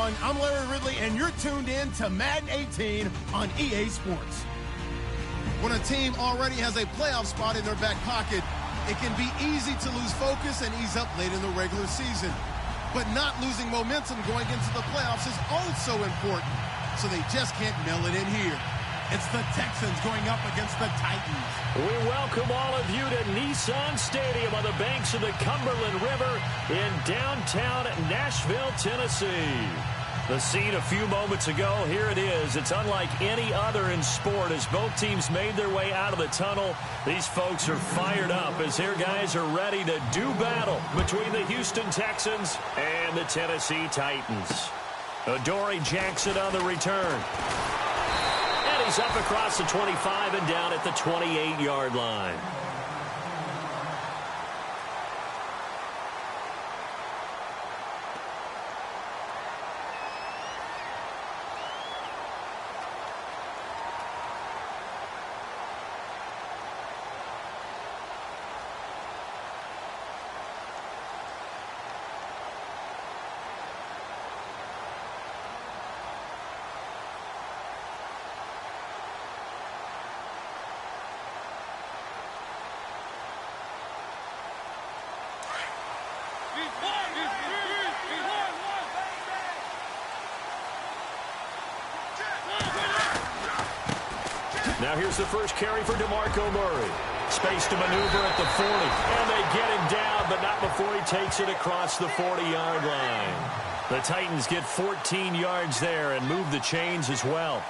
everyone. I'm Larry Ridley, and you're tuned in to Madden 18 on EA Sports. When a team already has a playoff spot in their back pocket, it can be easy to lose focus and ease up late in the regular season. But not losing momentum going into the playoffs is also important, so they just can't mail it in here. It's the Texans going up against the Titans. We welcome all of you to Nissan Stadium on the banks of the Cumberland River in downtown Nashville, Tennessee. The scene a few moments ago, here it is. It's unlike any other in sport as both teams made their way out of the tunnel. These folks are fired up as their guys are ready to do battle between the Houston Texans and the Tennessee Titans. Adoree Jackson on the return. And he's up across the 25 and down at the 28-yard line. Now here's the first carry for DeMarco Murray. Space to maneuver at the 40. And they get him down, but not before he takes it across the 40-yard line. The Titans get 14 yards there and move the chains as well.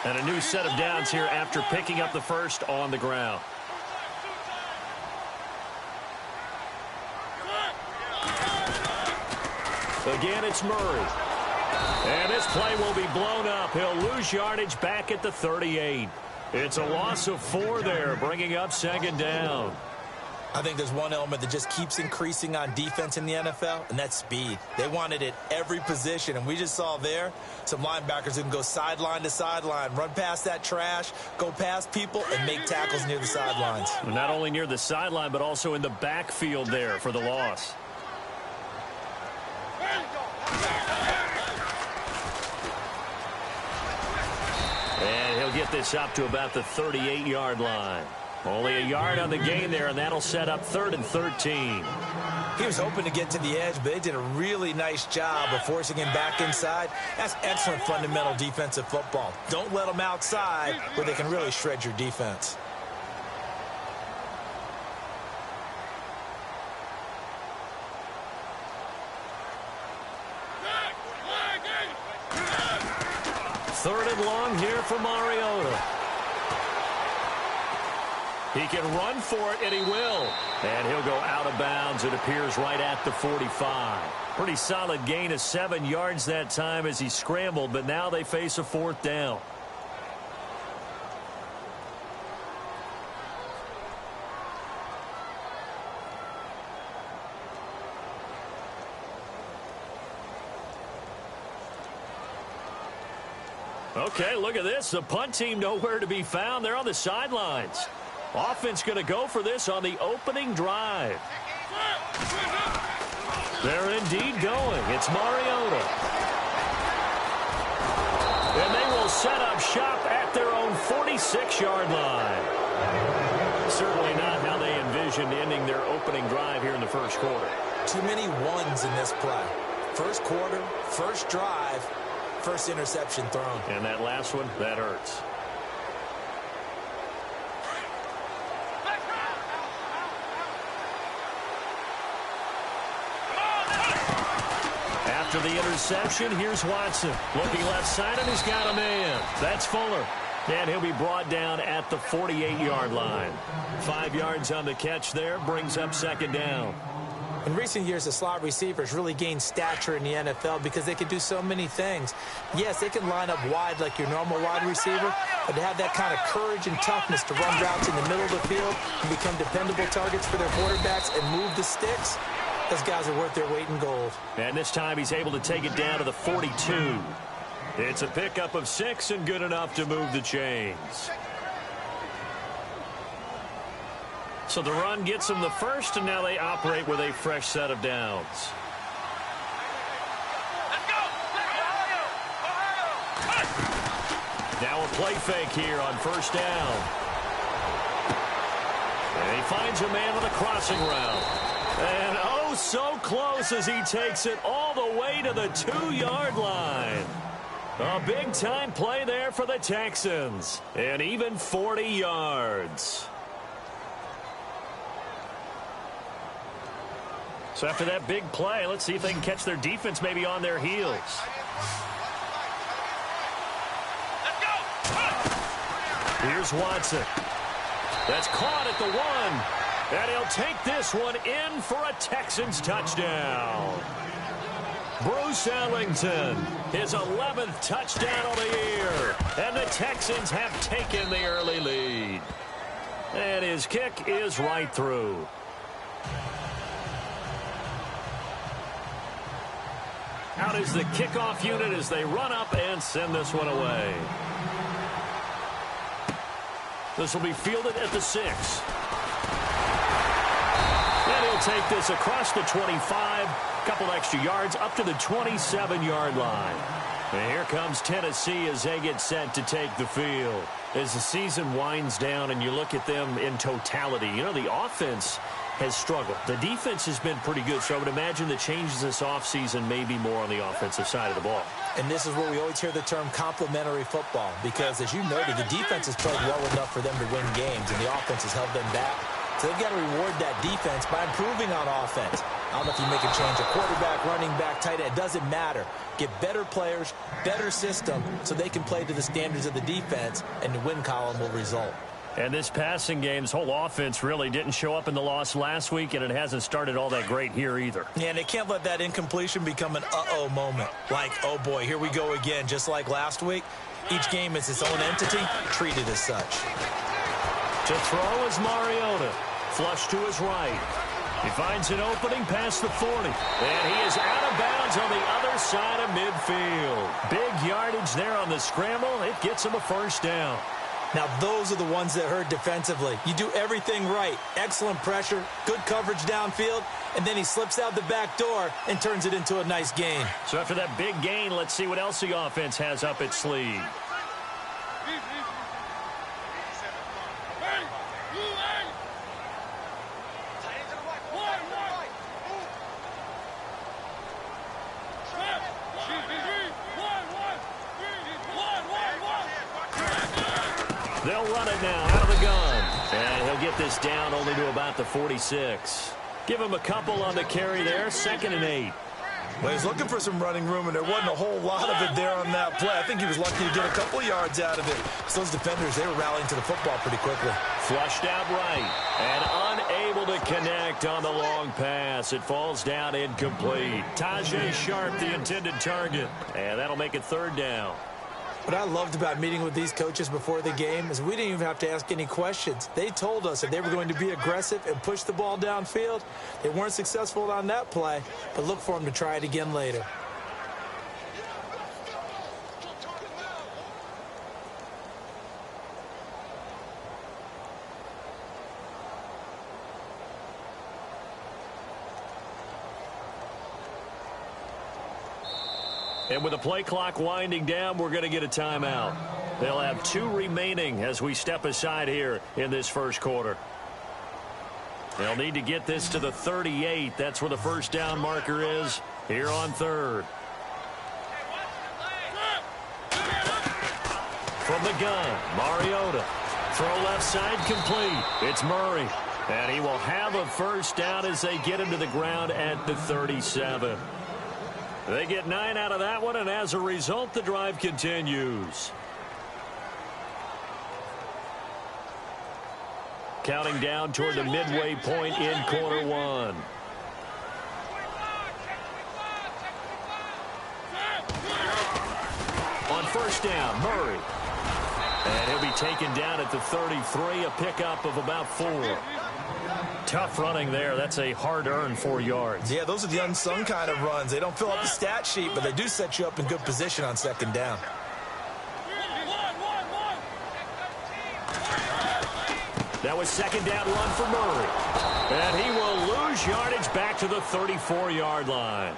And a new set of downs here after picking up the first on the ground. Again, it's Murray. And this play will be blown up. He'll lose yardage back at the 38. It's a loss of 4 there, bringing up second down. I think there's one element that just keeps increasing on defense in the NFL, and that's speed. They want it at every position, and we just saw there some linebackers who can go sideline to sideline, run past that trash, go past people, and make tackles near the sidelines. Not only near the sideline, but also in the backfield there for the loss. And he'll get this up to about the 38-yard line. Only a yard on the gain there, and that'll set up 3rd and 13. He was hoping to get to the edge, but they did a really nice job of forcing him back inside. That's excellent fundamental defensive football. Don't let them outside where they can really shred your defense. Third and long here for Mariota. He can run for it, and he will. And he'll go out of bounds. It appears right at the 45. Pretty solid gain of 7 yards that time as he scrambled, but now they face a 4th down. Okay, look at this. The punt team nowhere to be found. They're on the sidelines. Offense going to go for this on the opening drive. They're indeed going. It's Mariota. And they will set up shop at their own 46-yard line. Certainly not how they envisioned ending their opening drive here in the first quarter. Too many ones in this play. First quarter, first drive, first interception thrown. And that last one, that hurts. After the interception, here's Watson. Looking left side, and he's got a man. That's Fuller. And he'll be brought down at the 48-yard line. 5 yards on the catch there, brings up second down. In recent years, the slot receivers really gained stature in the NFL because they can do so many things. Yes, they can line up wide like your normal wide receiver, but to have that kind of courage and toughness to run routes in the middle of the field and become dependable targets for their quarterbacks and move the sticks, those guys are worth their weight in gold. And this time he's able to take it down to the 42. It's a pickup of 6 and good enough to move the chains. So the run gets them the first, and now they operate with a fresh set of downs. Now a play fake here on first down. And he finds a man with a crossing route. And oh, so close as he takes it all the way to the 2-yard line. A big-time play there for the Texans. And even 40 yards. So after that big play, let's see if they can catch their defense maybe on their heels. Here's Watson. That's caught at the 1. And he'll take this one in for a Texans touchdown. Bruce Ellington, his 11th touchdown of the year. And the Texans have taken the early lead. And his kick is right through. Out is the kickoff unit as they run up and send this one away. This will be fielded at the 6. And he'll take this across the 25. Couple extra yards up to the 27-yard line. And here comes Tennessee as they get set to take the field. As the season winds down and you look at them in totality, you know, the offense has struggled. The defense has been pretty good, so I would imagine the changes this offseason may be more on the offensive side of the ball. And this is where we always hear the term complementary football, because as you noted, the defense has played well enough for them to win games, and the offense has held them back. So they've got to reward that defense by improving on offense. I don't know if you make a change, a quarterback, running back, tight end, it doesn't matter. Get better players, better system, so they can play to the standards of the defense, and the win column will result. And this passing game's whole offense really didn't show up in the loss last week, and it hasn't started all that great here either. Yeah, and they can't let that incompletion become an uh-oh moment. Like, oh boy, here we go again, just like last week. Each game is its own entity, treated as such. To throw is Mariota. Flush to his right. He finds an opening past the 40. And he is out of bounds on the other side of midfield. Big yardage there on the scramble. It gets him a first down. Now, those are the ones that hurt defensively. You do everything right. Excellent pressure, good coverage downfield, and then he slips out the back door and turns it into a nice gain. So after that big gain, let's see what else the offense has up its sleeve. They'll run it now out of the gun. And he'll get this down only to about the 46. Give him a couple on the carry there. 2nd and 8. Well, he's looking for some running room, and there wasn't a whole lot of it there on that play. I think he was lucky to get a couple yards out of it. So those defenders, they were rallying to the football pretty quickly. Flushed out right. And unable to connect on the long pass. It falls down incomplete. Tajay Sharp, the intended target. And that'll make it 3rd down. What I loved about meeting with these coaches before the game is we didn't even have to ask any questions. They told us that they were going to be aggressive and push the ball downfield. They weren't successful on that play, but look for them to try it again later. And with the play clock winding down, we're going to get a timeout. They'll have 2 remaining as we step aside here in this first quarter. They'll need to get this to the 38. That's where the first down marker is here on 3rd. From the gun, Mariota. Throw left side complete. It's Murray. And he will have a first down as they get into the ground at the 37. They get 9 out of that one, and as a result, the drive continues. Counting down toward the midway point in quarter 1. first down. Murray. And he'll be taken down at the 33, a pickup of about 4. Tough running there. That's a hard-earned 4 yards. Yeah, those are the unsung kind of runs. They don't fill up the stat sheet, but they do set you up in good position on second down. That was second down run for Murray. And he will lose yardage back to the 34-yard line.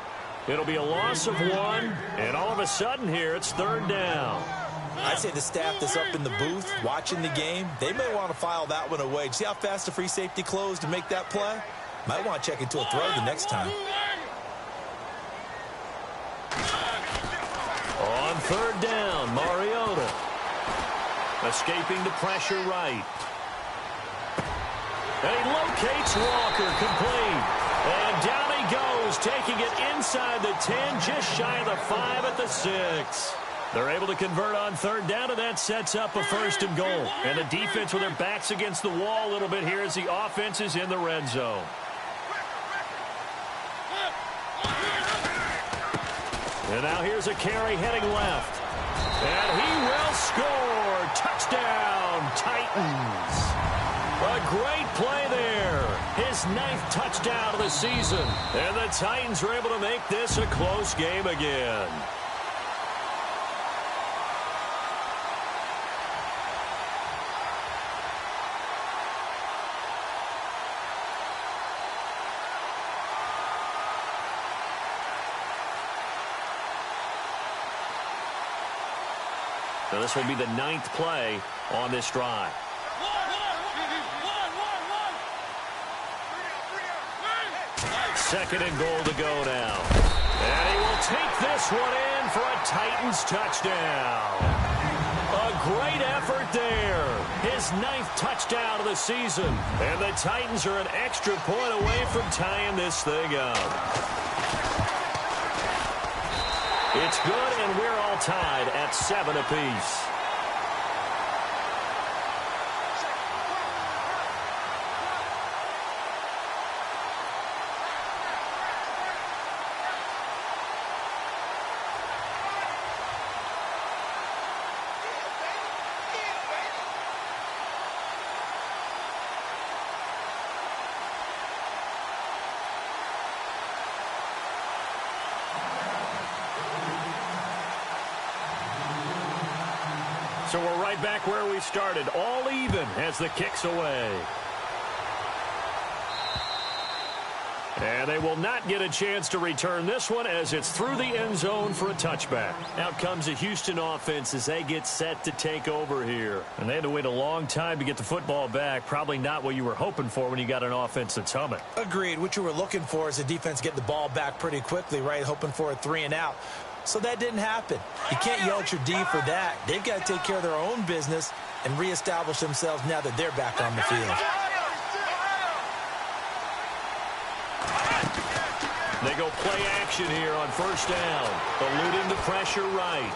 It'll be a loss of 1, and all of a sudden here it's third down. I'd say the staff that's up in the booth watching the game, they may want to file that one away. See how fast the free safety closed to make that play? Might want to check into a throw the next time. On third down, Mariota. Escaping the pressure right. And he locates Walker, complete. And down he goes, taking it inside the 10, just shy of the 5 at the 6. They're able to convert on third down, and that sets up a first and goal. And the defense with their backs against the wall a little bit here as the offense is in the red zone. And now here's a carry heading left. And he will score. Touchdown, Titans. A great play there. His 9th touchdown of the season. And the Titans are able to make this a close game again. So this will be the 9th play on this drive. Second and goal to go now. And he will take this one in for a Titans touchdown. A great effort there. His 9th touchdown of the season. And the Titans are an extra point away from tying this thing up. It's good, and we're all tied at 7 apiece. So we're right back where we started, all even as the kick's away. And they will not get a chance to return this one as it's through the end zone for a touchback. Out comes the Houston offense as they get set to take over here. And they had to wait a long time to get the football back. Probably not what you were hoping for when you got an offense that's humming. Agreed. What you were looking for is the defense getting the ball back pretty quickly, right? Hoping for a 3 and out. So that didn't happen. You can't yell at your D for that. They've got to take care of their own business and reestablish themselves now that they're back on the field. They go play action here on first down. Eluding the pressure right.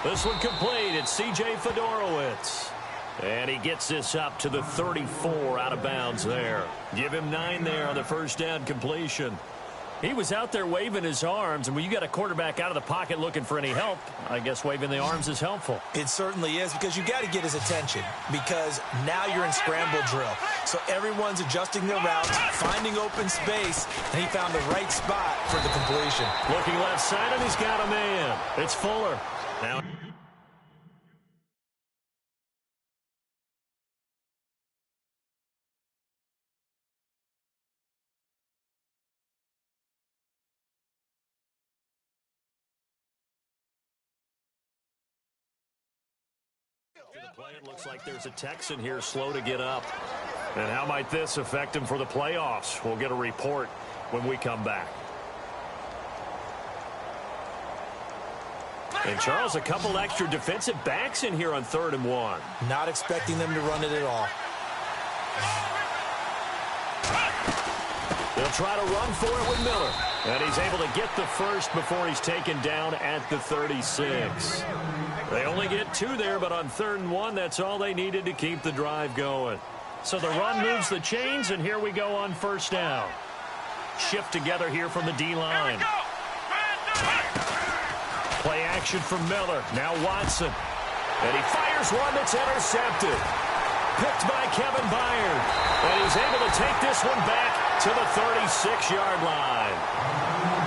This one complete. It's C.J. Fedorowicz. And he gets this up to the 34 out of bounds there. Give him 9 there on the first down completion. He was out there waving his arms, and when you got a quarterback out of the pocket looking for any help, I guess waving the arms is helpful. It certainly is, because you got to get his attention, because now you're in scramble drill. So everyone's adjusting their routes, finding open space, and he found the right spot for the completion. Looking left side, and he's got a man. It's Fuller. Now the play, it looks like there's a Texan here slow to get up. And how might this affect him for the playoffs? We'll get a report when we come back. And, Charles, a couple extra defensive backs in here on 3rd and 1. Not expecting them to run it at all. They'll try to run for it with Miller. And he's able to get the first before he's taken down at the 36. They only get 2 there, but on 3rd and 1, that's all they needed to keep the drive going. So the run moves the chains, and here we go on first down. Shift together here from the D-line. Play action from Miller. Now Watson. And he fires one that's intercepted. Picked by Kevin Byard. And he's able to take this one back to the 36-yard line.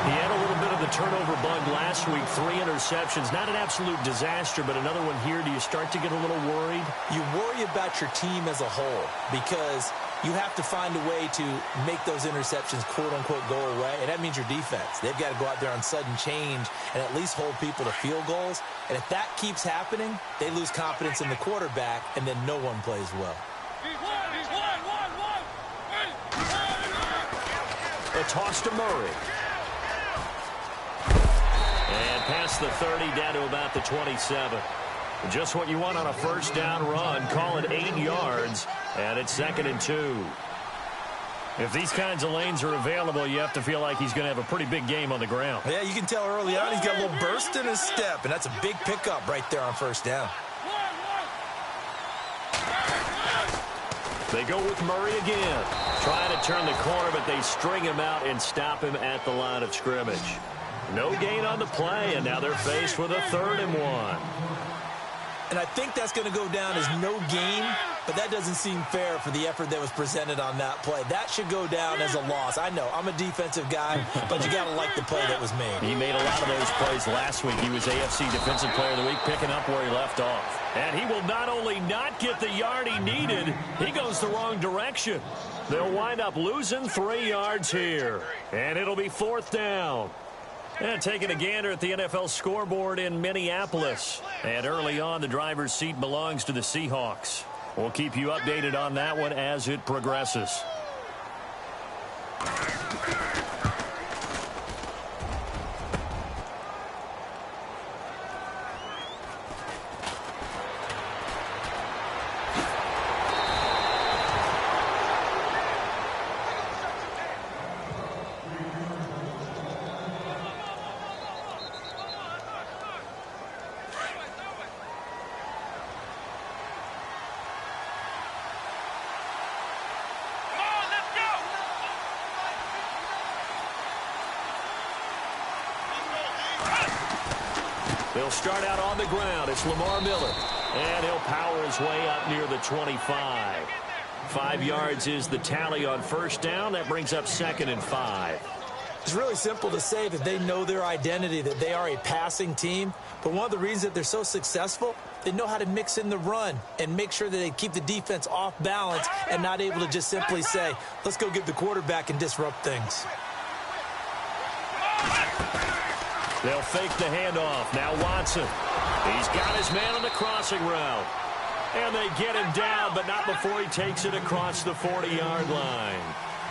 He had a little bit of the turnover bug last week. 3 interceptions. Not an absolute disaster, but another one here. Do you start to get a little worried? You worry about your team as a whole because you have to find a way to make those interceptions, quote-unquote, go away. And that means your defense. They've got to go out there on sudden change and at least hold people to field goals. And if that keeps happening, they lose confidence in the quarterback, and then no one plays well. A toss to Murray. And past the 30, down to about the 27. Just what you want on a first down run. Call it 8 yards, and it's 2nd and 2. If these kinds of lanes are available, you have to feel like he's going to have a pretty big game on the ground. Yeah, you can tell early on he's got a little burst in his step, and that's a big pickup right there on first down. They go with Murray again. Trying to turn the corner, but they string him out and stop him at the line of scrimmage. No gain on the play, and now they're faced with a 3rd and 1. And I think that's going to go down as no gain, but that doesn't seem fair for the effort that was presented on that play. That should go down as a loss. I know, I'm a defensive guy, but you got to like the play that was made. He made a lot of those plays last week. He was AFC Defensive Player of the Week, picking up where he left off. And he will not only not get the yard he needed, he goes the wrong direction. They'll wind up losing 3 yards here. And it'll be 4th down. And taking a gander at the NFL scoreboard in Minneapolis. And early on, the driver's seat belongs to the Seahawks. We'll keep you updated on that one as it progresses. They'll start out on the ground. It's Lamar Miller. And he'll power his way up near the 25. 5 yards is the tally on first down. That brings up 2nd and 5. It's really simple to say that they know their identity, that they are a passing team. But one of the reasons that they're so successful, they know how to mix in the run and make sure that they keep the defense off balance and not able to just simply say, let's go get the quarterback and disrupt things. They'll fake the handoff. Now Watson. He's got his man on the crossing route. And they get him down, but not before he takes it across the 40-yard line.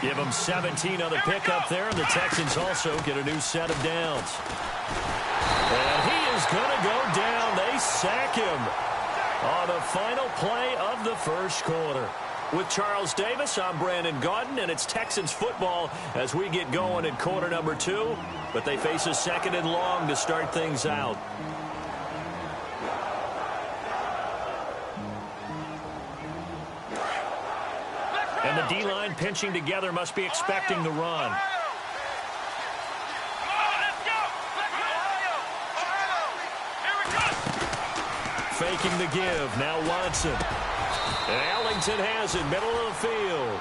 Give him 17 on the pickup there, and the Texans also get a new set of downs. And he is going to go down. They sack him on the final play of the first quarter. With Charles Davis, I'm Brandon Gaudin, and it's Texans football as we get going in quarter number 2. But they face a 2nd and long to start things out. And the D-line pinching together must be expecting the run. Faking the give. Now Watson. And Ellington has it, middle of the field.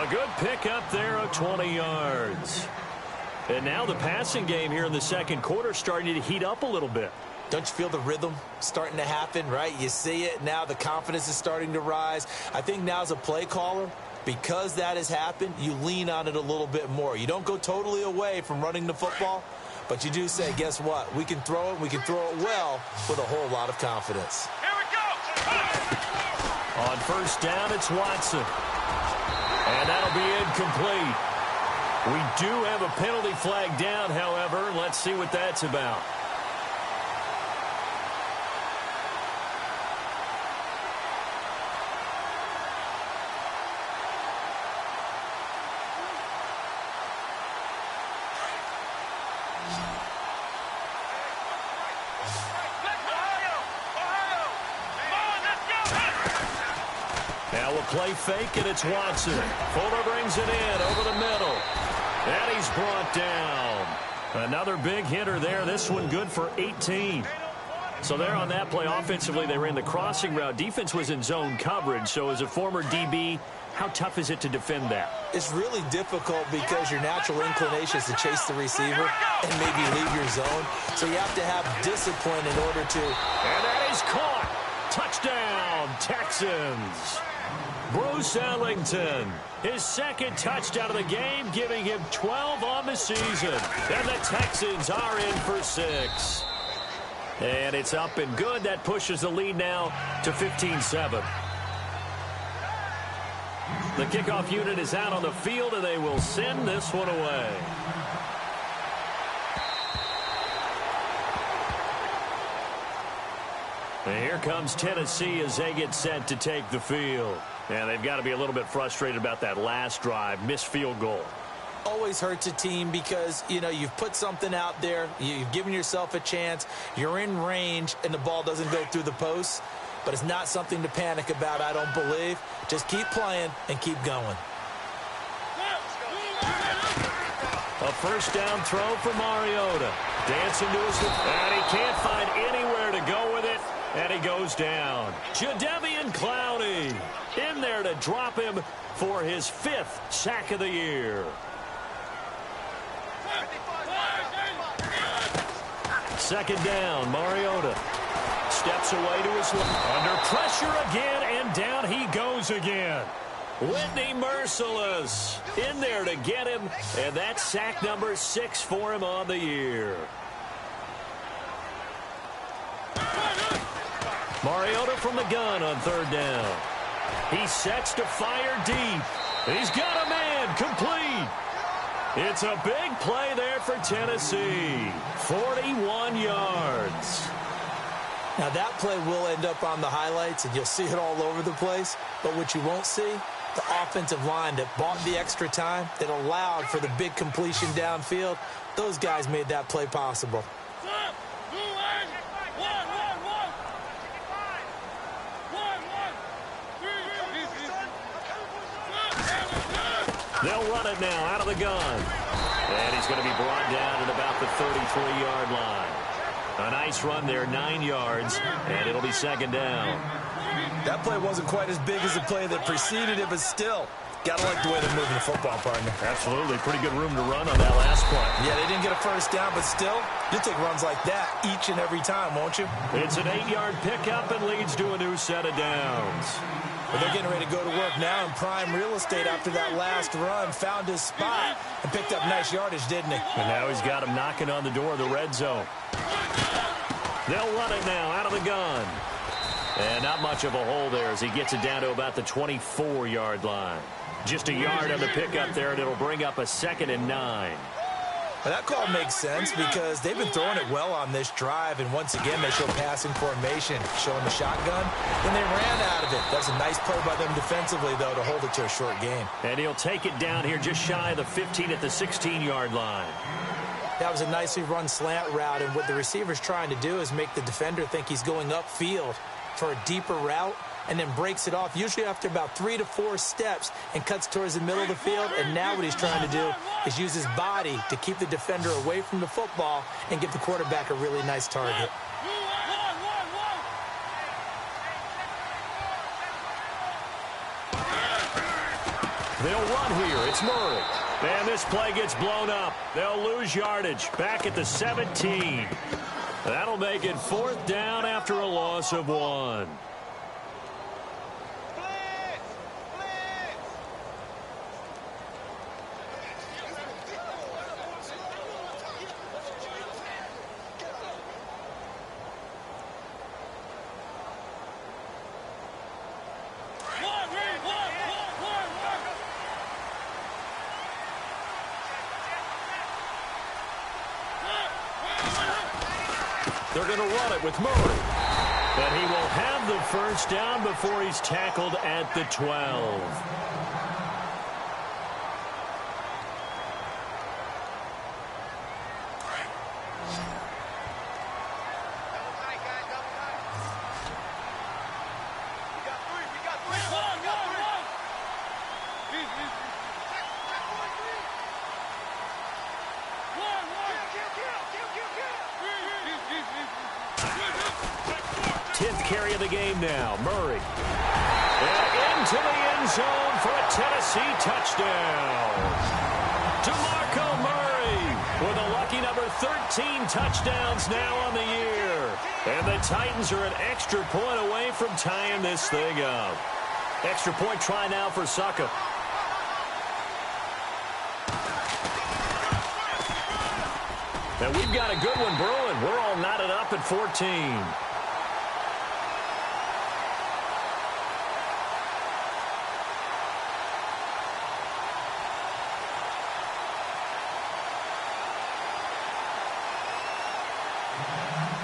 A good pickup there of 20 yards. And now the passing game here in the second quarter starting to heat up a little bit. Don't you feel the rhythm starting to happen, right? You see it. Now the confidence is starting to rise. I think now as a play caller, because that has happened, you lean on it a little bit more. You don't go totally away from running the football, but you do say, guess what? We can throw it. We can throw it well with a whole lot of confidence. Here we go. On first down, it's Watson. And that'll be incomplete. We do have a penalty flag down, however. Let's see what that's about. Now a play fake, and it's Watson. Fuller brings it in over the middle. And he's brought down. Another big hitter there. This one good for 18. So there on that play, offensively, they ran the crossing route. Defense was in zone coverage. So as a former DB, how tough is it to defend that? It's really difficult because your natural inclination is to chase the receiver and maybe leave your zone. So you have to have discipline in order to. And that is caught. Touchdown, Texans. Bruce Ellington, his second touchdown of the game, giving him 12 on the season. And the Texans are in for 6. And it's up and good. That pushes the lead now to 15-7. The kickoff unit is out on the field, and they will send this one away. And here comes Tennessee as they get set to take the field. And they've got to be a little bit frustrated about that last drive, missed field goal. Always hurts a team because, you know, you've put something out there, you've given yourself a chance, you're in range, and the ball doesn't go through the posts. But it's not something to panic about, I don't believe. Just keep playing and keep going. A first down throw for Mariota. Dancing to his left, and he can't find anywhere to go with it, and he goes down. Jadeveon Clowney in there to drop him for his 5th sack of the year. Second down, Mariota steps away to his left. Under pressure again, and down he goes again. Whitney Merciless in there to get him, and that's sack number 6 for him on the year. Mariota from the gun on third down. He sets to fire deep. He's got a man complete. It's a big play there for Tennessee. 41 yards. Now, that play will end up on the highlights, and you'll see it all over the place. But what you won't see, the offensive line that bought the extra time, that allowed for the big completion downfield, those guys made that play possible. They'll run it now out of the gun. And he's going to be brought down at about the 33-yard line. A nice run there, 9 yards, and it'll be second down. That play wasn't quite as big as the play that preceded it, but still, got to like the way they're moving the football, partner. Absolutely. Pretty good room to run on that last play. Yeah, they didn't get a first down, but still, you'll take runs like that each and every time, won't you? It's an 8-yard pickup and leads to a new set of downs. But they're getting ready to go to work now in prime real estate after that last run. Found his spot and picked up nice yardage, didn't he? And now he's got him knocking on the door of the red zone. They'll run it now out of the gun. And not much of a hole there as he gets it down to about the 24-yard line. Just a yard on the pickup there, and it'll bring up a 2nd and 9. Well, that call makes sense because they've been throwing it well on this drive, and once again they show passing formation, showing the shotgun, and they ran out of it. That's a nice play by them defensively, though, to hold it to a short game. And he'll take it down here just shy of the 15 at the 16-yard line. That was a nicely run slant route, and what the receiver's trying to do is make the defender think he's going upfield for a deeper route, and then breaks it off, usually after about 3 to 4 steps, and cuts towards the middle of the field. And now what he's trying to do is use his body to keep the defender away from the football and give the quarterback a really nice target. They'll run here. It's Murray. And this play gets blown up. They'll lose yardage. Back at the 17. That'll make it 4th down after a loss of 1. They're going to run it with Murray. And he will have the first down before he's tackled at the 12. 10th carry of the game now. Murray. And into the end zone for a Tennessee touchdown. DeMarco Murray with a lucky number 13 touchdowns now on the year. And the Titans are an extra point away from tying this thing up. Extra point try now for Suckup. And we've got a good one brewing. We're all knotted up at 14.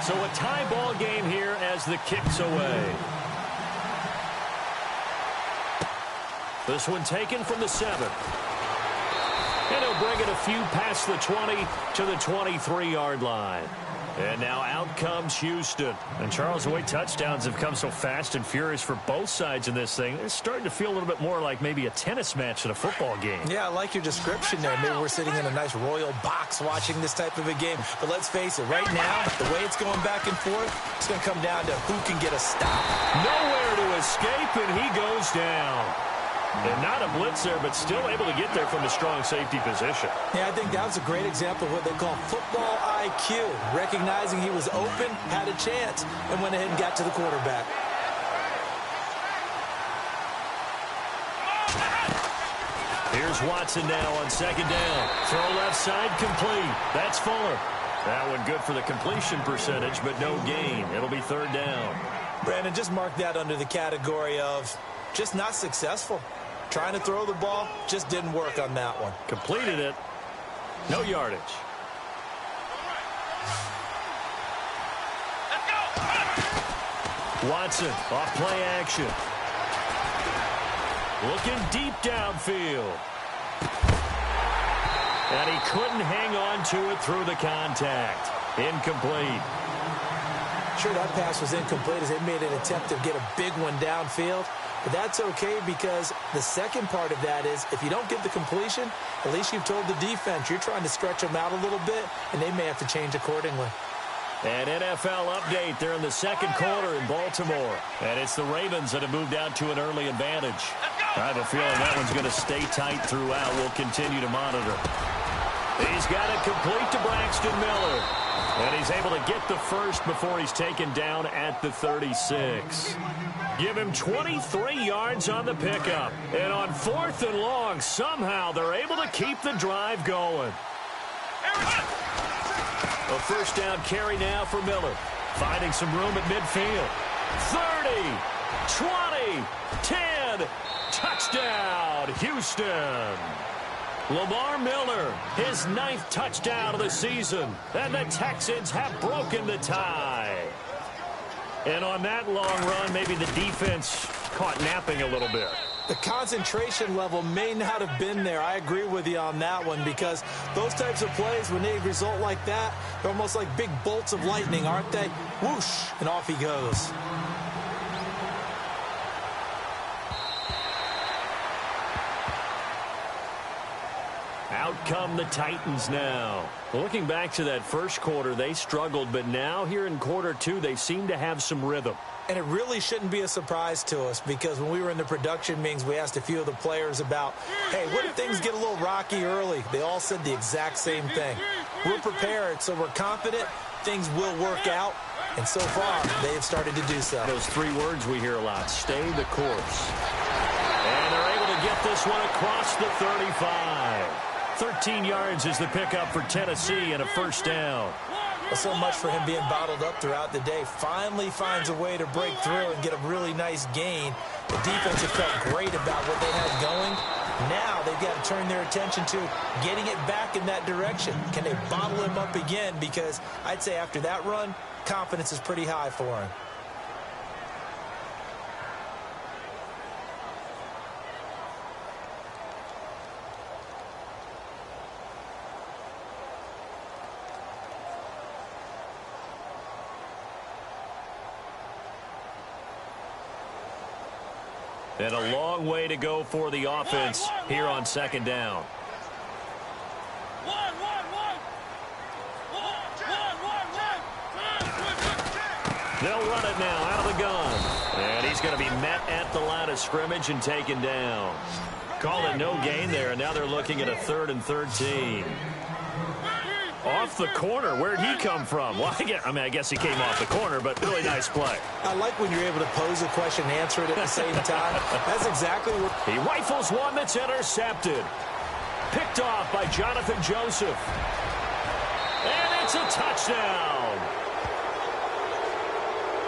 So a tie ball game here as the kick's away. This one taken from the 7. And he'll bring it a few past the 20 to the 23-yard line. And now out comes Houston. And Charles, the way touchdowns have come so fast and furious for both sides in this thing, it's starting to feel a little bit more like maybe a tennis match than a football game. Yeah, I like your description there. Maybe we're sitting in a nice royal box watching this type of a game. But let's face it, right now, the way it's going back and forth, it's going to come down to who can get a stop. Nowhere to escape, and he goes down. And not a blitz there, but still able to get there from a strong safety position. Yeah, I think that was a great example of what they call football IQ. Recognizing he was open, had a chance, and went ahead and got to the quarterback. Here's Watson now on second down. Throw left side, complete. That's Fuller. That one good for the completion percentage, but no gain. It'll be third down. Brandon, just mark that under the category of just not successful. Trying to throw the ball, just didn't work on that one. Completed it. No yardage. Watson off play action. Looking deep downfield. And he couldn't hang on to it through the contact. Incomplete. Sure, that pass was incomplete as they made an attempt to get a big one downfield. But that's okay because the second part of that is if you don't get the completion, at least you've told the defense you're trying to stretch them out a little bit, and they may have to change accordingly. An NFL update there in the second quarter in Baltimore. And it's the Ravens that have moved out to an early advantage. I have a feeling that one's going to stay tight throughout. We'll continue to monitor. He's got it complete to Braxton Miller. And he's able to get the first before he's taken down at the 36. Give him 23 yards on the pickup. And on 4th and long, somehow they're able to keep the drive going. A first down carry now for Miller. Finding some room at midfield. 30, 20, 10. Touchdown, Houston. Lamar Miller, his 9th touchdown of the season. And the Texans have broken the tie. And on that long run, maybe the defense caught napping a little bit. The concentration level may not have been there. I agree with you on that one because those types of plays, when they result like that, they're almost like big bolts of lightning, aren't they? Whoosh, and off he goes. Out come the Titans now. Looking back to that first quarter, they struggled, but now here in quarter 2, they seem to have some rhythm. And it really shouldn't be a surprise to us because when we were in the production meetings, we asked a few of the players about, hey, what if things get a little rocky early? They all said the exact same thing. We're prepared, so we're confident things will work out. And so far, they have started to do so. Those 3 words we hear a lot, stay the course. And they're able to get this one across the 35. 13 yards is the pickup for Tennessee and a first down. Well, so much for him being bottled up throughout the day. Finally finds a way to break through and get a really nice gain. The defense have felt great about what they had going. Now they've got to turn their attention to getting it back in that direction. Can they bottle him up again? Because I'd say after that run, confidence is pretty high for him. And a long way to go for the offense here on second down. They'll run it now out of the gun. And he's going to be met at the line of scrimmage and taken down. Called it no gain there, and now they're looking at a 3rd and 13. Off the corner. Where'd he come from? Well, I guess he came off the corner, but really nice play. I like when you're able to pose a question and answer it at the same time. That's exactly what... He rifles one that's intercepted. Picked off by Jonathan Joseph. And it's a touchdown.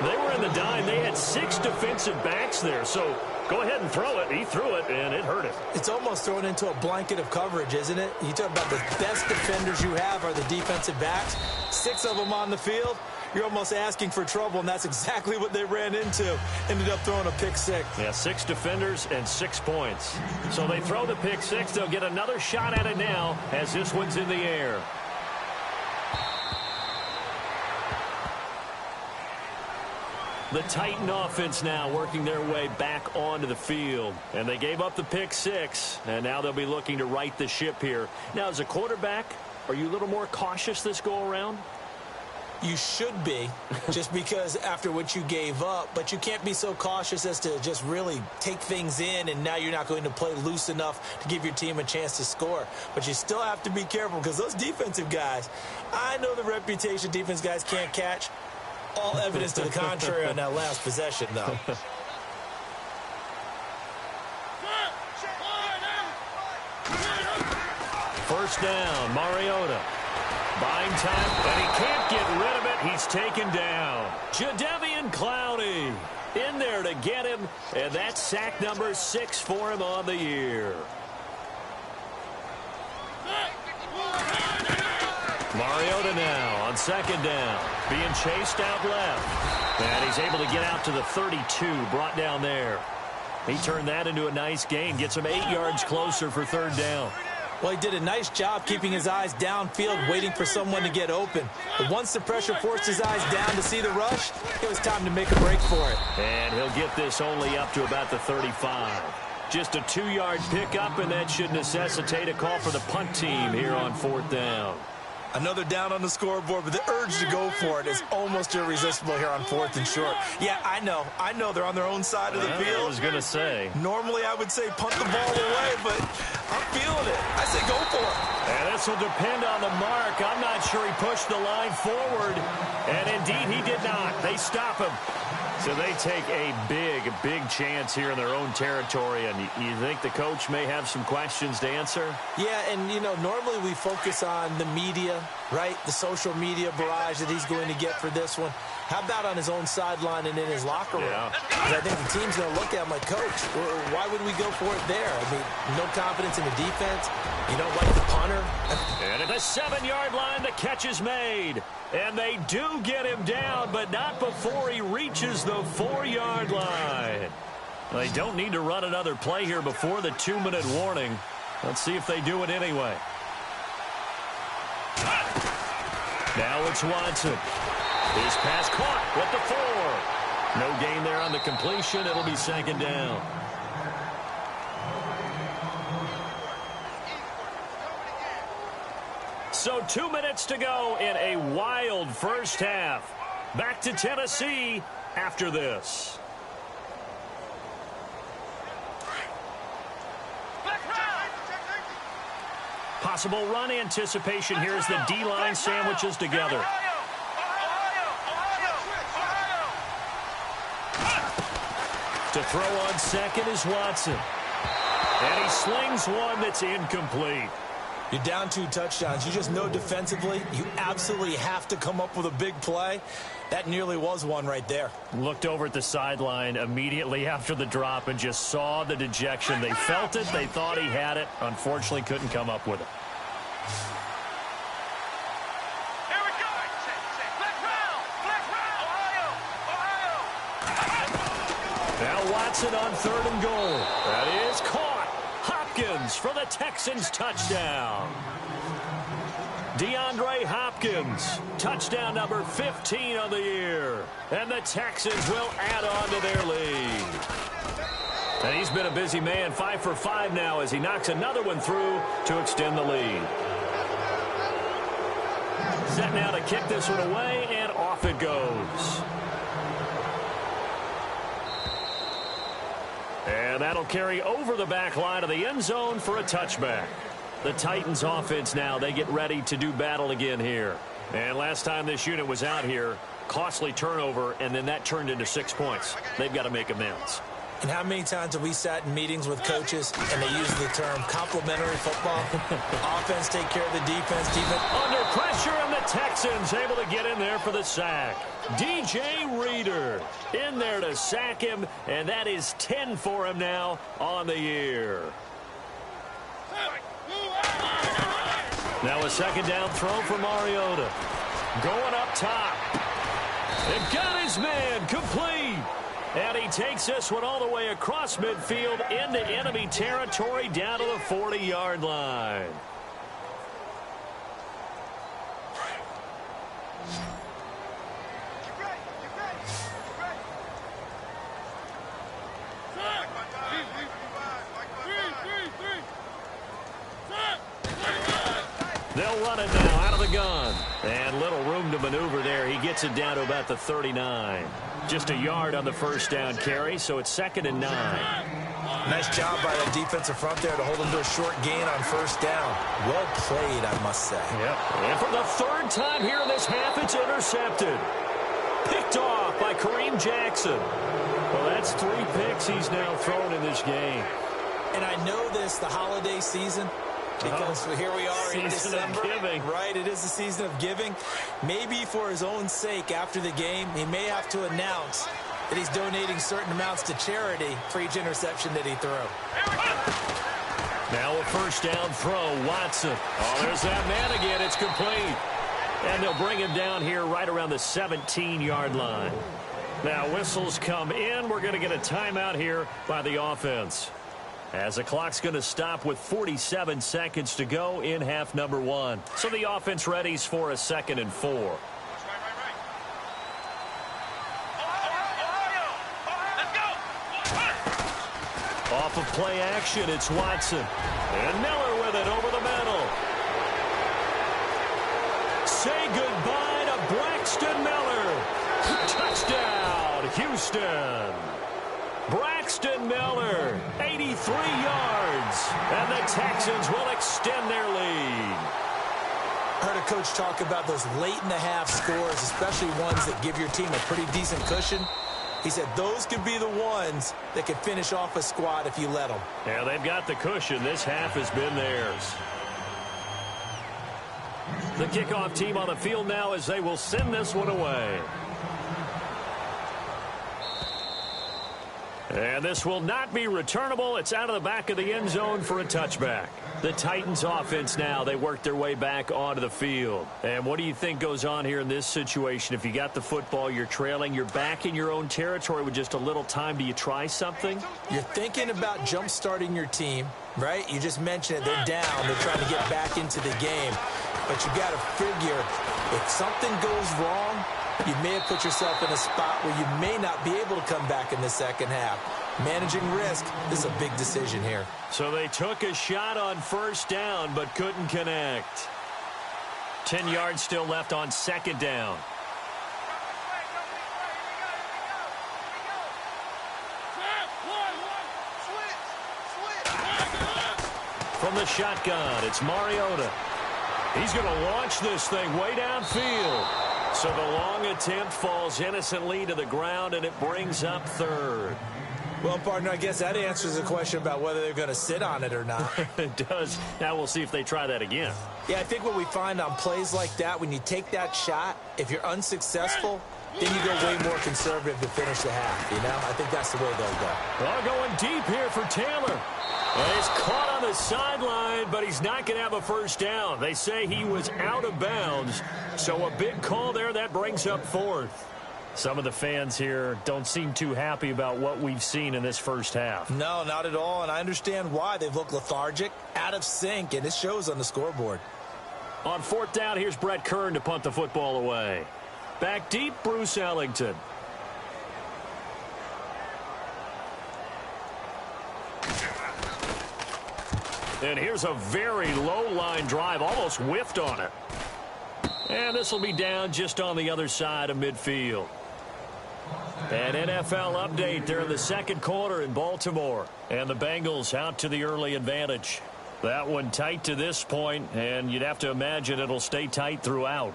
They were in the dime. They had 6 defensive backs there, so go ahead and throw it. He threw it, and it hurt him. It's almost thrown into a blanket of coverage, isn't it? You talk about the best defenders you have are the defensive backs. 6 of them on the field. You're almost asking for trouble, and that's exactly what they ran into. Ended up throwing a pick 6. Yeah, 6 defenders and 6 points. So they throw the pick 6. They'll get another shot at it now as this one's in the air. The Titan offense now working their way back onto the field. And they gave up the pick 6, and now they'll be looking to right the ship here. Now, as a quarterback, are you a little more cautious this go-around? You should be, just because after what you gave up. But you can't be so cautious as to just really take things in, and now you're not going to play loose enough to give your team a chance to score. But you still have to be careful, because those defensive guys, I know the reputation defense guys can't catch. All evidence to the contrary on that last possession, though. First down, Mariota. Buying time, and he can't get rid of it. He's taken down. Jadeveon Clowney in there to get him, and that's sack number 6 for him on the year. Mariota now on 2nd down, being chased out left. And he's able to get out to the 32, brought down there. He turned that into a nice gain, gets him 8 yards closer for 3rd down. Well, he did a nice job keeping his eyes downfield, waiting for someone to get open. But once the pressure forced his eyes down to see the rush, it was time to make a break for it. And he'll get this only up to about the 35. Just a 2-yard pickup, and that should necessitate a call for the punt team here on 4th down. Another down on the scoreboard, but the urge to go for it is almost irresistible here on 4th and short. Yeah, I know they're on their own side of the field. I was going to say. Normally I would say punt the ball away, but I'm feeling it. I say go for it. And this will depend on the mark. I'm not sure he pushed the line forward, and indeed he did not. They stop him. So they take a big chance here in their own territory, and you think the coach may have some questions to answer? Yeah, and, normally we focus on the media, right? The social media barrage that he's going to get for this one. How about on his own sideline and in his locker room? Yeah. Because I think the team's going to look at him like, Coach, why would we go for it there? I mean, no confidence in the defense. You don't like the punter. And at the 7-yard line, the catch is made. And they do get him down, but not before he reaches the 4-yard line. They don't need to run another play here before the 2-minute warning. Let's see if they do it anyway. Now it's Watson. His pass caught with the 4. No gain there on the completion. It'll be 2nd down. So 2 minutes to go in a wild first half. Back to Tennessee after this. Possible run anticipation here as the D-line sandwiches together. To throw on 2nd is Watson. And he slings one that's incomplete. You're down 2 touchdowns. You just know defensively you absolutely have to come up with a big play. That nearly was one right there. Looked over at the sideline immediately after the drop and just saw the dejection. They felt it. They thought he had it. Unfortunately, couldn't come up with it. Here we go. Black round, Ohio. Now Watson on 3rd and goal. That is caught. Hopkins for the Texans touchdown. DeAndre Hopkins, touchdown number 15 on the year. And the Texans will add on to their lead. And he's been a busy man, 5 for 5 now as he knocks another one through to extend the lead. Set now to kick this one away, and off it goes. And that'll carry over the back line of the end zone for a touchback. The Titans offense now, they get ready to do battle again here. And last time this unit was out here, costly turnover, and then that turned into 6 points. They've got to make amends. And how many times have we sat in meetings with coaches and they use the term complementary football? Offense take care of the defense. Under pressure, and the Texans able to get in there for the sack. DJ Reader in there to sack him, and that is 10 for him now on the year. Now a second down throw for Mariota. Going up top. It got his man complete. And he takes this one all the way across midfield into enemy territory down to the 40-yard line. They'll run it now out of the gun. And little room to maneuver there. He gets it down to about the 39. Just a yard on the first down carry, so it's 2nd and 9. Nice job by the defensive front there to hold him to a short gain on first down. Well played, I must say. Yep. And for the third time here in this half, it's intercepted. Picked off by Kareem Jackson. Well, that's 3 picks he's now thrown in this game. And I know this, the holiday season, because here we are in December, right? It is the season of giving. Maybe for his own sake, after the game, he may have to announce that he's donating certain amounts to charity for each interception that he threw. Now a first down throw, Watson. Oh, there's that man again. It's complete. And they'll bring him down here right around the 17-yard line. Now whistles come in. We're going to get a timeout here by the offense, as the clock's going to stop with 47 seconds to go in half number 1. So the offense readies for a 2nd and 4. Let's go. Off of play action, it's Watson. And Miller with it over the middle. Say goodbye to Braxton Miller. Touchdown, Houston. Braxton Miller, 83 yards, and the Texans will extend their lead. I heard a coach talk about those late-in-the-half scores, especially ones that give your team a pretty decent cushion. He said those could be the ones that could finish off a squad if you let them. Yeah, they've got the cushion. This half has been theirs. The kickoff team on the field now as they will send this one away. And this will not be returnable. It's out of the back of the end zone for a touchback. The Titans offense now, they work their way back onto the field. And what do you think goes on here in this situation? If you got the football, you're trailing, you're back in your own territory with just a little time. Do you try something? You're thinking about jump-starting your team, right? You just mentioned it. They're down. They're trying to get back into the game. But you got to figure if something goes wrong, you may have put yourself in a spot where you may not be able to come back in the second half. Managing risk, this is a big decision here. So they took a shot on first down but couldn't connect. 10 yards still left on second down. From the shotgun, it's Mariota. He's going to launch this thing way downfield. So the long attempt falls innocently to the ground, and it brings up third. Well, partner, I guess that answers the question about whether they're going to sit on it or not. It does. Now we'll see if they try that again. Yeah, I think what we find on plays like that, when you take that shot, if you're unsuccessful, then you go way more conservative to finish the half, you know? I think that's the way they'll go. Well, going deep here for Taylor. And he's caught on the sideline, but he's not going to have a first down. They say he was out of bounds. So a big call there. That brings up fourth. Some of the fans here don't seem too happy about what we've seen in this first half. No, not at all. And I understand why. They've looked lethargic, out of sync, and it shows on the scoreboard. On fourth down, here's Brett Kern to punt the football away. Back deep, Bruce Ellington. And here's a very low line drive, almost whiffed on it. And this will be down just on the other side of midfield. An NFL update there in the second quarter in Baltimore. And the Bengals out to the early advantage. That one tight to this point, and you'd have to imagine it'll stay tight throughout.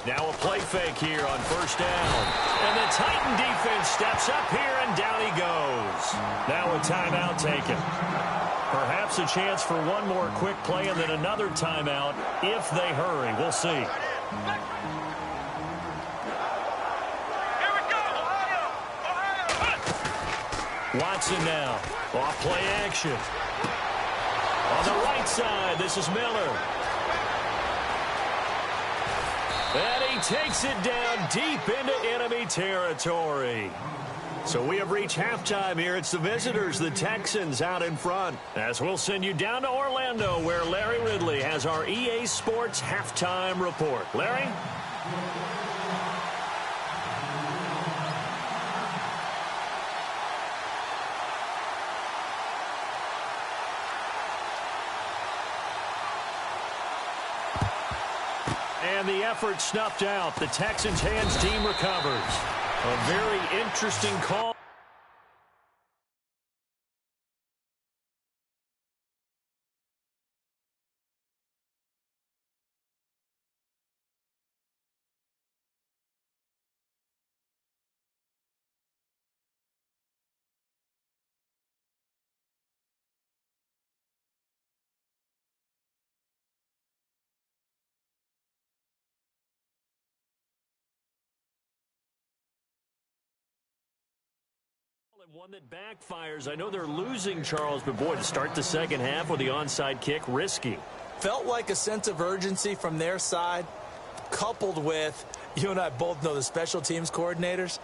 Now a play fake here on first down. And the Titan defense steps up here, and down he goes. Now a timeout taken. Perhaps a chance for one more quick play and then another timeout if they hurry. We'll see. Here we go, Ohio! Watson now. Off play action. On the right side, this is Miller. And he takes it down deep into enemy territory. So we have reached halftime here. It's the visitors, the Texans, out in front. As we'll send you down to Orlando, where Larry Ridley has our EA Sports halftime report. Larry? And the effort snuffed out. The Texans' hands team recovers. A very interesting call. One that backfires. I know they're losing, Charles, but boy, to start the second half with the onside kick, risky. Felt like a sense of urgency from their side, coupled with, you and I both know the special teams coordinators,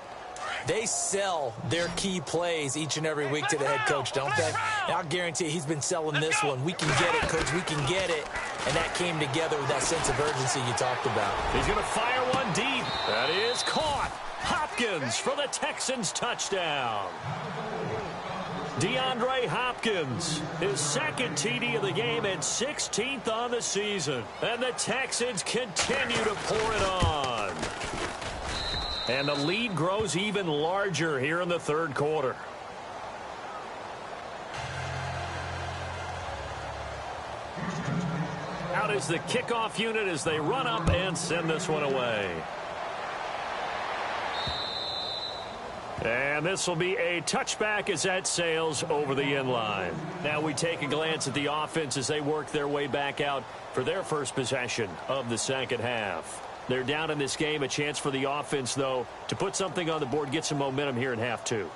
they sell their key plays each and every week to the head coach, don't they? And I'll guarantee you, he's been selling this one. We can get it, coach, we can get it. And that came together with that sense of urgency you talked about. He's going to fire one deep. That is caught. Hopkins for the Texans touchdown. DeAndre Hopkins, his second TD of the game and 16th on the season. And the Texans continue to pour it on. And the lead grows even larger here in the third quarter. Out is the kickoff unit as they run up and send this one away. And this will be a touchback as that sails over the inline. Now we take a glance at the offense as they work their way back out for their first possession of the second half. They're down in this game. A chance for the offense, though, to put something on the board, get some momentum here in half two.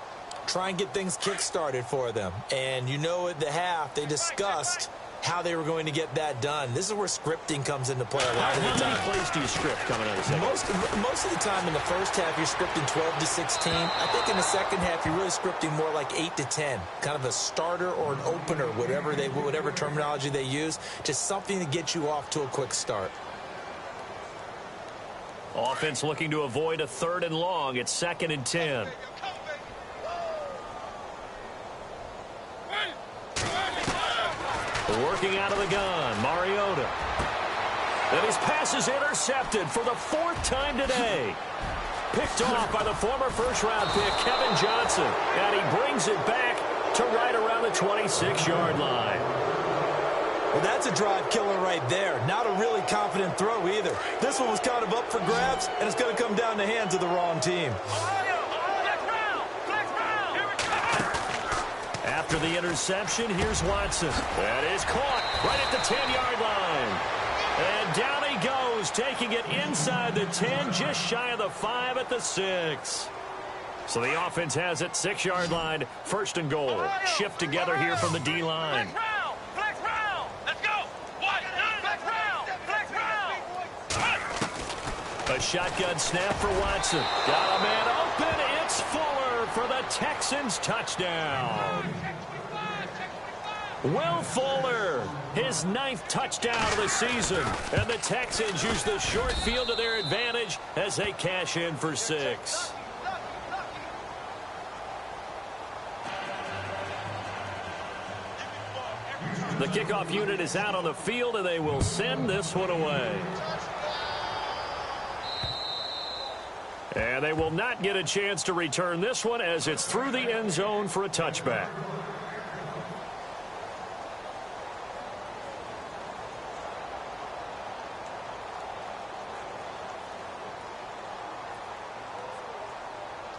Try and get things kick-started for them. And you know at the half, they discussed how they were going to get that done. This is where scripting comes into play a lot of the time. How many plays do you script coming out of the second? Most of the time in the first half, you're scripting 12 to 16. I think in the second half, you're really scripting more like 8 to 10. Kind of a starter or an opener, whatever terminology they use. Just something to get you off to a quick start. Offense looking to avoid a third and long. It's 2nd and 10. Working out of the gun, Mariota. And his pass is intercepted for the 4th time today. Picked off by the former first-round pick, Kevin Johnson. And he brings it back to right around the 26-yard line. Well, that's a drive killer right there. Not a really confident throw either. This one was kind of up for grabs, and it's going to come down the hands of the wrong team. After the interception, here's Watson. That is caught right at the 10-yard line. And down he goes, taking it inside the 10, just shy of the 5 at the 6. So the offense has it, 6-yard line, 1st and goal. Shift together here from the D-line. A shotgun snap for Watson. Got a man open. It's Fuller for the Texans touchdown. Will Fuller, his 9th touchdown of the season. And the Texans use the short field to their advantage as they cash in for 6. The kickoff unit is out on the field, and they will send this one away. And they will not get a chance to return this one as it's through the end zone for a touchback.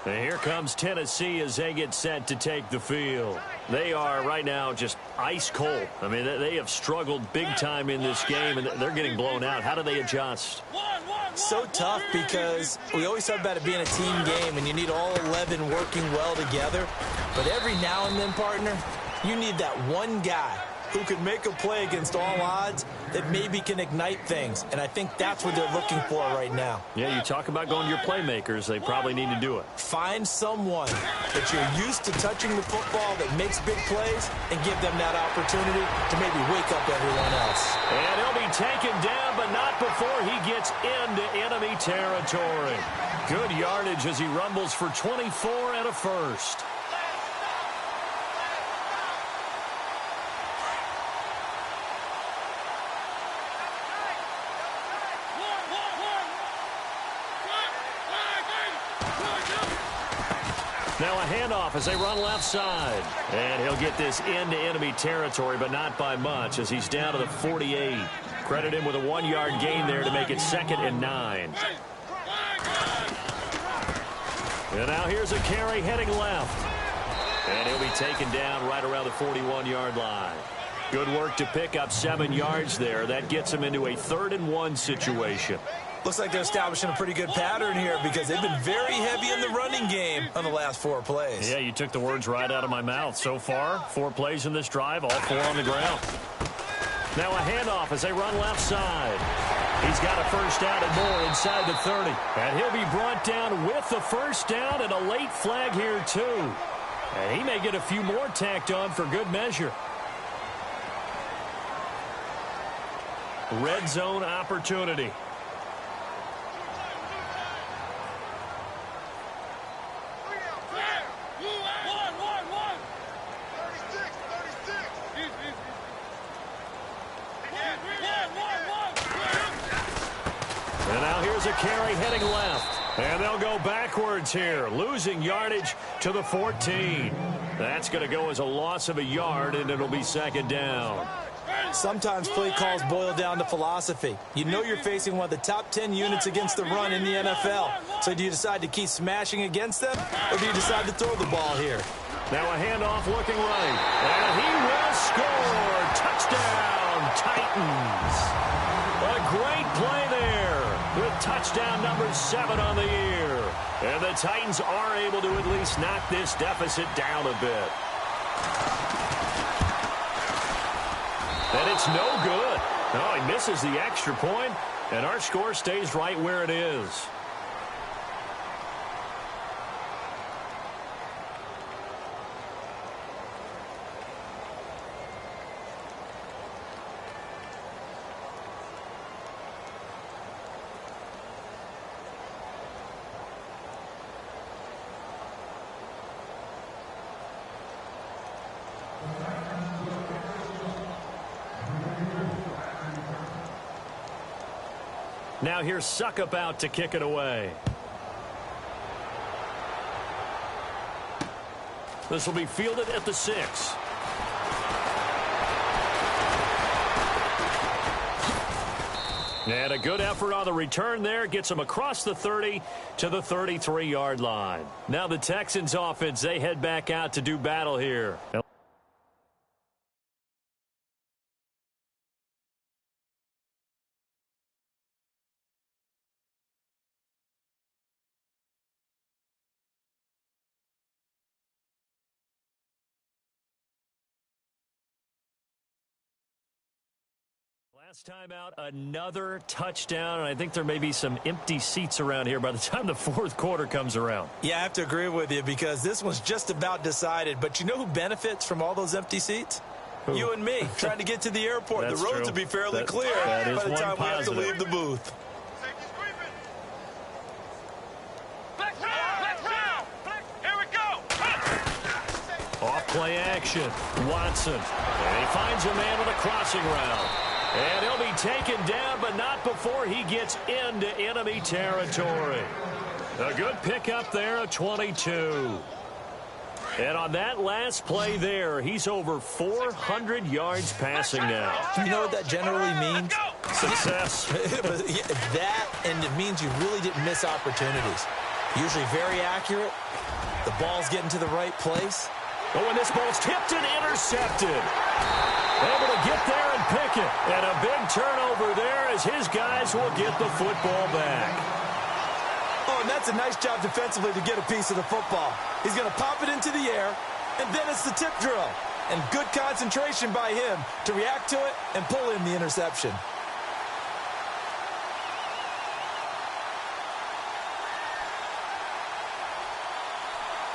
And here comes Tennessee as they get set to take the field. They are right now just ice cold. I mean, they have struggled big time in this game, and they're getting blown out. How do they adjust? So tough because we always talk about it being a team game, and you need all 11 working well together. But every now and then, partner, you need that one guy who can make a play against all odds that maybe can ignite things. And I think that's what they're looking for right now. Yeah, you talk about going to your playmakers. They probably need to do it. Find someone that you're used to touching the football that makes big plays and give them that opportunity to maybe wake up everyone else. And he'll be taken down, but not before he gets into enemy territory. Good yardage as he rumbles for 24 and a first. Now a handoff as they run left side. And he'll get this into enemy territory, but not by much as he's down to the 48. Credit him with a 1-yard gain there to make it 2nd and 9. And now here's a carry heading left. And he'll be taken down right around the 41-yard line. Good work to pick up 7 yards there. That gets him into a 3rd and 1 situation. Looks like they're establishing a pretty good pattern here because they've been very heavy in the running game on the last 4 plays. Yeah, you took the words right out of my mouth. So far, 4 plays in this drive, all 4 on the ground. Now a handoff as they run left side. He's got a first down and more inside the 30. And he'll be brought down with the first down and a late flag here too. And he may get a few more tacked on for good measure. Red zone opportunity. And now here's a carry heading left. And they'll go backwards here, losing yardage to the 14. That's going to go as a loss of a yard, and it'll be 2nd down. Sometimes play calls boil down to philosophy. You know you're facing one of the top 10 units against the run in the NFL. So do you decide to keep smashing against them, or do you decide to throw the ball here? Now a handoff looking right. And he will score. Touchdown, Titans. A great play there with touchdown number 7 on the year. And the Titans are able to at least knock this deficit down a bit. And it's no good. No, he misses the extra point, and our score stays right where it is. Now here's Suckup out to kick it away. This will be fielded at the 6. And a good effort on the return there. Gets them across the 30 to the 33-yard line. Now the Texans offense, they head back out to do battle here. Last time out, another touchdown, and I think there may be some empty seats around here by the time the 4th quarter comes around. Yeah, I have to agree with you because this one's just about decided. But you know who benefits from all those empty seats? Who? You and me, trying to get to the airport. The roads will be fairly clear by the time we have to leave the booth. Let's round. Here we go. Off play action. Watson. And he finds a man on a crossing route. And he'll be taken down, but not before he gets into enemy territory. A good pickup there at 22. And on that last play there, he's over 400 yards passing now. You know what that generally means? Success. That, and it means you really didn't miss opportunities. Usually very accurate. The ball's getting to the right place. Oh, and this ball's tipped and intercepted. Able to get there and pick it. And a big turnover there as his guys will get the football back. Oh, and that's a nice job defensively to get a piece of the football. He's going to pop it into the air, and then it's the tip drill. And good concentration by him to react to it and pull in the interception.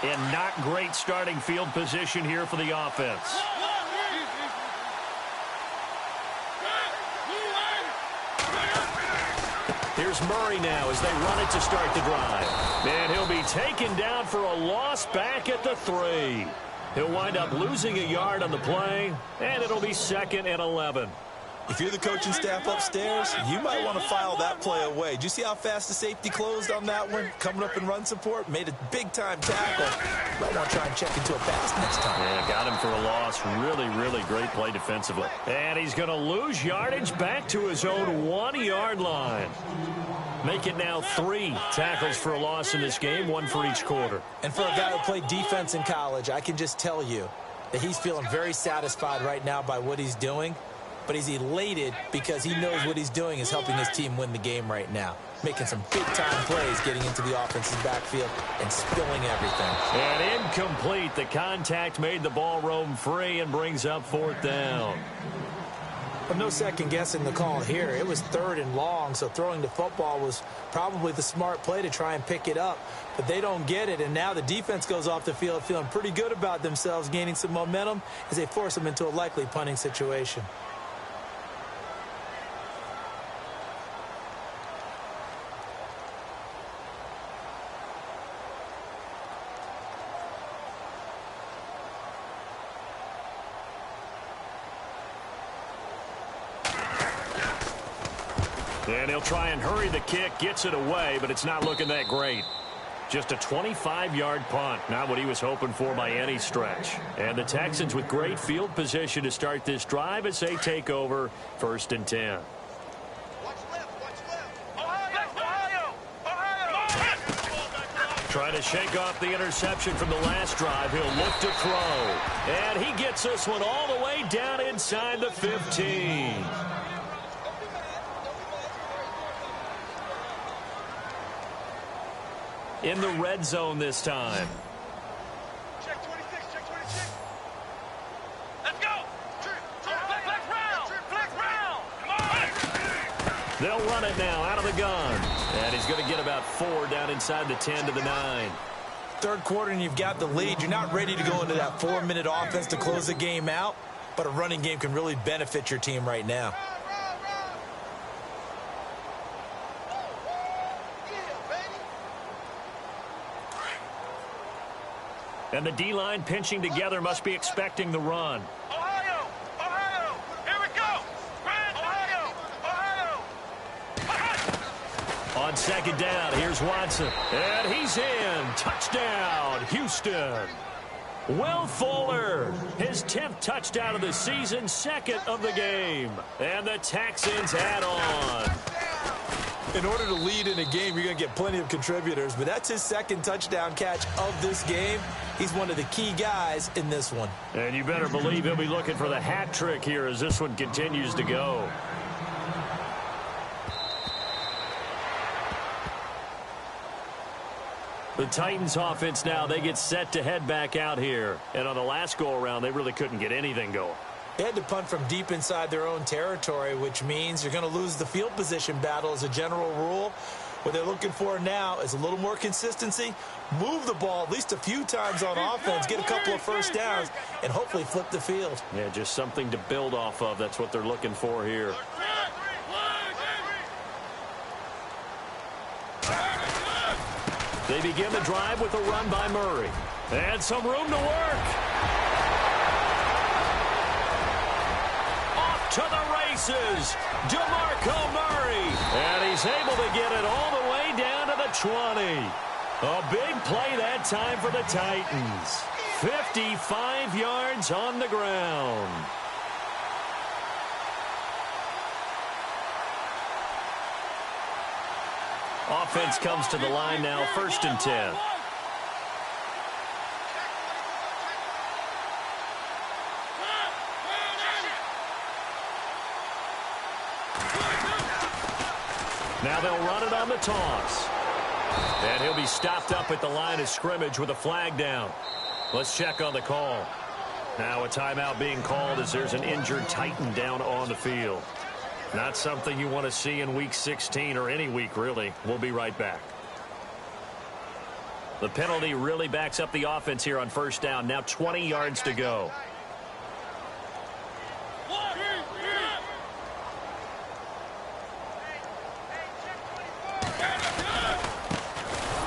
And not great starting field position here for the offense. Here's Murray now as they run it to start the drive. And he'll be taken down for a loss back at the 3. He'll wind up losing a yard on the play, and it'll be 2nd and 11. If you're the coaching staff upstairs, you might want to file that play away. Did you see how fast the safety closed on that one? Coming up in run support, made a big-time tackle. Might want to try and check into a pass next time. Yeah, got him for a loss. Really, really great play defensively. And he's going to lose yardage back to his own 1-yard line. Make it now 3 tackles for a loss in this game, 1 for each quarter. And for a guy who played defense in college, I can just tell you that he's feeling very satisfied right now by what he's doing. But he's elated because he knows what he's doing is helping his team win the game right now. Making some big-time plays, getting into the offense's backfield and spilling everything. And incomplete. The contact made the ball roam free and brings up 4th down. But no second-guessing the call here. It was 3rd and long, so throwing the football was probably the smart play to try and pick it up. But they don't get it, and now the defense goes off the field feeling pretty good about themselves, gaining some momentum as they force them into a likely punting situation. And he'll try and hurry the kick, gets it away, but it's not looking that great. Just a 25-yard punt, not what he was hoping for by any stretch. And the Texans with great field position to start this drive as they take over 1st and 10. Trying to shake off the interception from the last drive. He'll look to throw. And he gets this one all the way down inside the 15. In the red zone this time. Check 26, check 26. Let's go. Flex round. Flex round. Come on. They'll run it now out of the gun. And he's going to get about 4 down inside the 10 to the 9. 3rd quarter and you've got the lead. You're not ready to go into that 4-minute offense to close the game out, but a running game can really benefit your team right now. And the D-line pinching together must be expecting the run. Ohio. Here we go. Ohio. On 2nd down, here's Watson. And he's in. Touchdown, Houston. Will Fuller, his 10th touchdown of the season, 2nd of the game. And the Texans add on. In order to lead in a game, you're going to get plenty of contributors, but that's his 2nd touchdown catch of this game. He's one of the key guys in this one. And you better believe he'll be looking for the hat trick here as this one continues to go. The Titans offense now, they get set to head back out here. And on the last go-around, they really couldn't get anything going. They had to punt from deep inside their own territory, which means you're going to lose the field position battle as a general rule. What they're looking for now is a little more consistency, move the ball at least a few times on offense, get a couple of first downs, and hopefully flip the field. Yeah, just something to build off of. That's what they're looking for here. They begin the drive with a run by Murray. And some room to work. to the races. DeMarco Murray. And he's able to get it all the way down to the 20. A big play that time for the Titans. 55 yards on the ground. Offense comes to the line now, 1st and 10. Now they'll run it on the toss. And he'll be stopped up at the line of scrimmage with a flag down. Let's check on the call. Now a timeout being called as there's an injured Titan down on the field. Not something you want to see in Week 16 or any week, really. We'll be right back. The penalty really backs up the offense here on 1st down. Now 20 yards to go.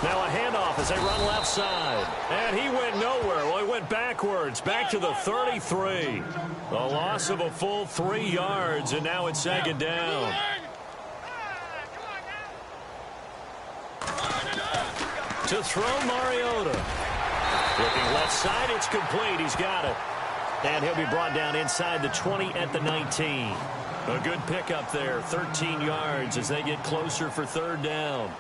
Now a handoff as they run left side. And he went nowhere. Well, he went backwards, back to the 33. A loss of a full 3 yards, and now it's 2nd down. To throw Mariota. Looking left side, it's complete. He's got it. And he'll be brought down inside the 20 at the 19. A good pickup there, 13 yards as they get closer for 3rd down.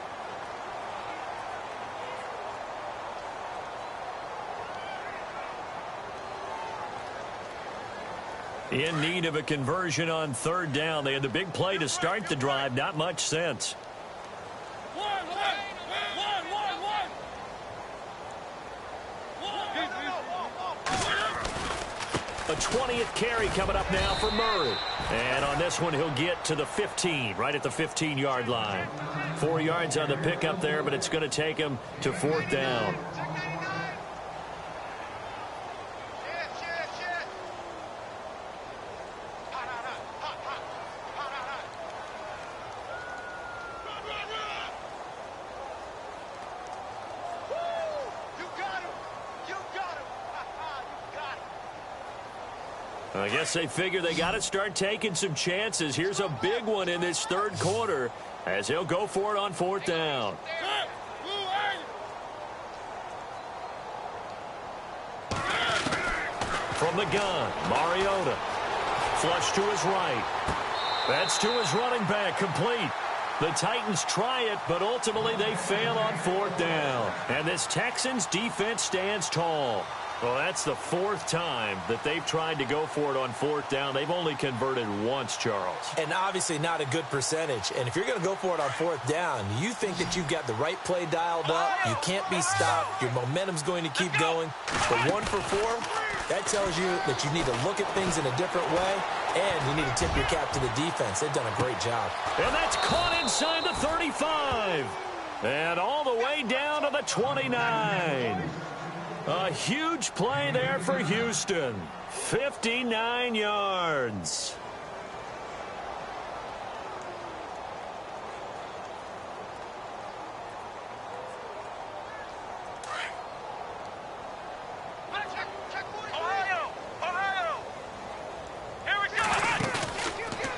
In need of a conversion on 3rd down. They had the big play to start the drive. Not much sense. A 20th carry coming up now for Murray. And on this one, he'll get to the 15, right at the 15-yard line. 4 yards on the pickup there, but it's going to take him to 4th down. I guess they figure they got to start taking some chances. Here's a big one in this 3rd quarter as he'll go for it on 4th down. From the gun, Mariota. Flush to his right. That's to his running back, complete. The Titans try it, but ultimately they fail on 4th down. And this Texans defense stands tall. Well, that's the 4th time that they've tried to go for it on 4th down. They've only converted once, Charles. And obviously not a good percentage. And if you're going to go for it on 4th down, you think that you've got the right play dialed up. You can't be stopped. Your momentum's going to keep going. But 1 for 4, that tells you that you need to look at things in a different way, and you need to tip your cap to the defense. They've done a great job. And that's caught inside the 35. And all the way down to the 29. A huge play there for Houston. 59 yards.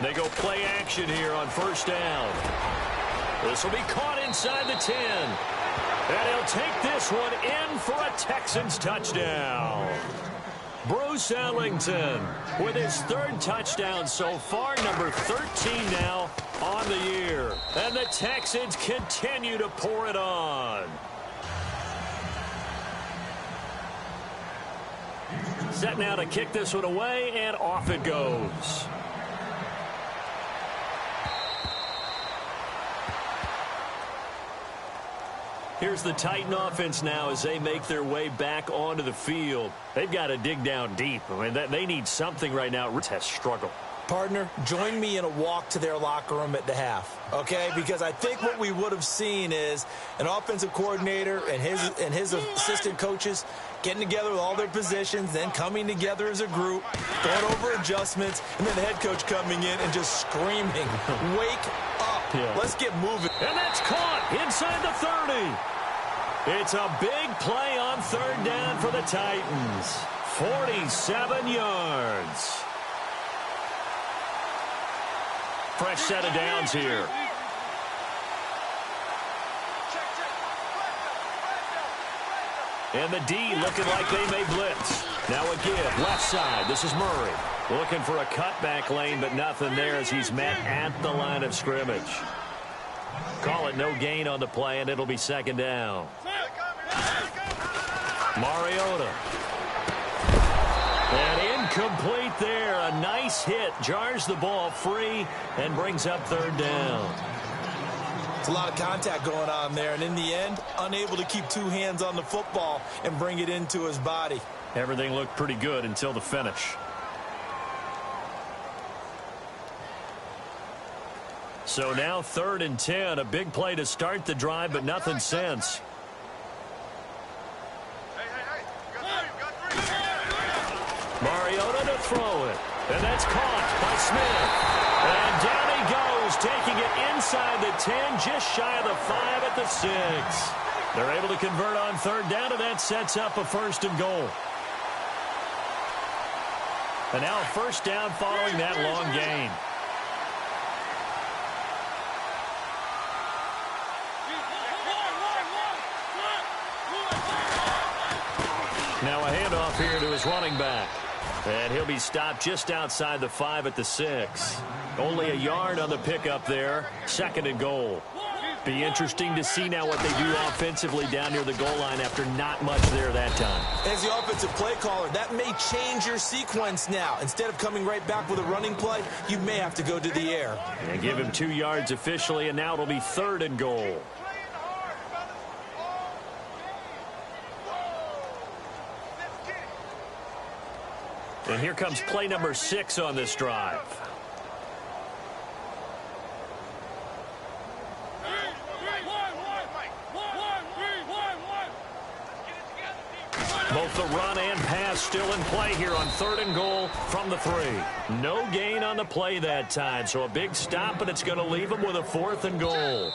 They go play action here on 1st down. This will be caught inside the 10. And he'll take this one in for a Texans touchdown. Bruce Ellington with his 3rd touchdown so far, number 13 now on the year. And the Texans continue to pour it on. Set now to kick this one away, and off it goes. Here's the Titan offense now as they make their way back onto the field. They've got to dig down deep. I mean, they need something right now. Rich has struggled. Partner, join me in a walk to their locker room at the half, okay? Because I think what we would have seen is an offensive coordinator and his assistant coaches getting together with all their positions, then coming together as a group, going over adjustments, and then the head coach coming in and just screaming, wake up. Yeah. Let's get moving. And that's caught inside the 30. It's a big play on 3rd down for the Titans. 47 yards. Fresh set of downs here. And the D looking like they may blitz. Now again, left side. This is Murray. Looking for a cutback lane, but nothing there as he's met at the line of scrimmage. Call it no gain on the play, and it'll be second down. Mariota. And incomplete there. A nice hit. Jars the ball free and brings up third down. It's a lot of contact going on there, and in the end, unable to keep two hands on the football and bring it into his body. Everything looked pretty good until the finish. So now 3rd and 10. A big play to start the drive, but nothing since. Mariota to throw it. And that's caught by Smith. And down he goes, taking it inside the 10, just shy of the 5 at the 6. They're able to convert on 3rd down, and that sets up a 1st and goal. And now a 1st down following that long gain. Now a handoff here to his running back. And he'll be stopped just outside the 5 at the 6. Only a yard on the pickup there. 2nd and goal. Be interesting to see now what they do offensively down near the goal line after not much there that time. As the offensive play caller, that may change your sequence now. Instead of coming right back with a running play, you may have to go to the air. And give him 2 yards officially, and now it'll be 3rd and goal. And here comes play number 6 on this drive. Both the run and pass still in play here on 3rd and goal from the 3. No gain on the play that time, so a big stop, but it's going to leave them with a 4th and goal.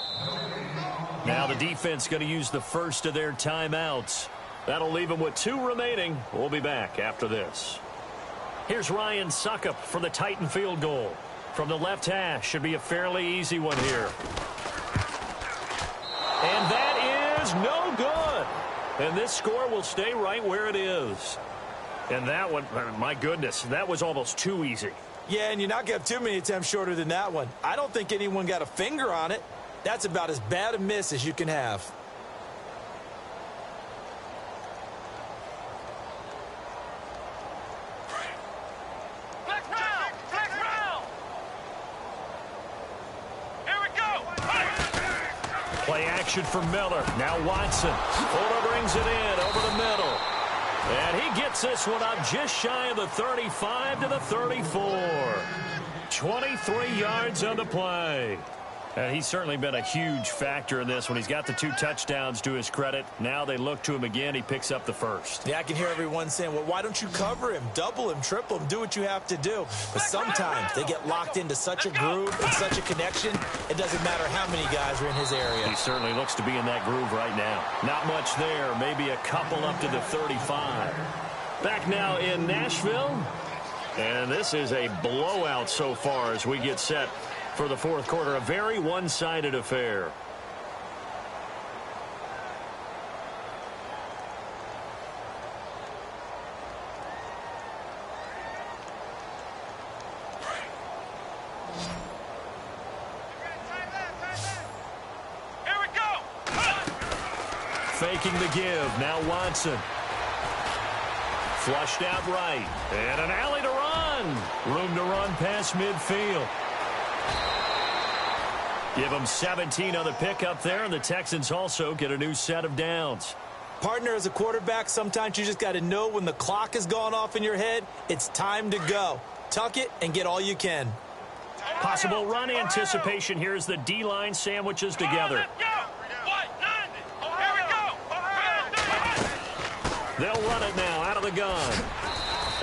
Now the defense going to use the first of their timeouts. That'll leave them with 2 remaining. We'll be back after this. Here's Ryan Suckup for the Titan field goal. From the left hash, should be a fairly easy one here. And that is no good. And this score will stay right where it is. And that one, my goodness, that was almost too easy. Yeah, and you're not going to have too many attempts shorter than that one. I don't think anyone got a finger on it. That's about as bad a miss as you can have. Play action for Miller. Now Watson. Fuller brings it in over the middle. And he gets this one up just shy of the 35 to the 34. 23 yards on the play. And he's certainly been a huge factor in this when he's got the 2 touchdowns to his credit. Now they look to him again. He picks up the 1st. Yeah, I can hear everyone saying, well, why don't you cover him, double him, triple him, do what you have to do. But sometimes they get locked into such a groove and such a connection, it doesn't matter how many guys are in his area. He certainly looks to be in that groove right now. Not much there, maybe a couple up to the 35. Back now in Nashville. And this is a blowout so far as we get set for the 4th quarter. A very one-sided affair. Here we go. Faking the give. Now Watson. Flushed out right. And an alley to run. Room to run past midfield. Give them 17 on the pickup there, and the Texans also get a new set of downs. Partner, as a quarterback, sometimes you just got to know when the clock has gone off in your head, it's time to go. Tuck it and get all you can. Possible run anticipation here as the D-line sandwiches together. They'll run it now out of the gun.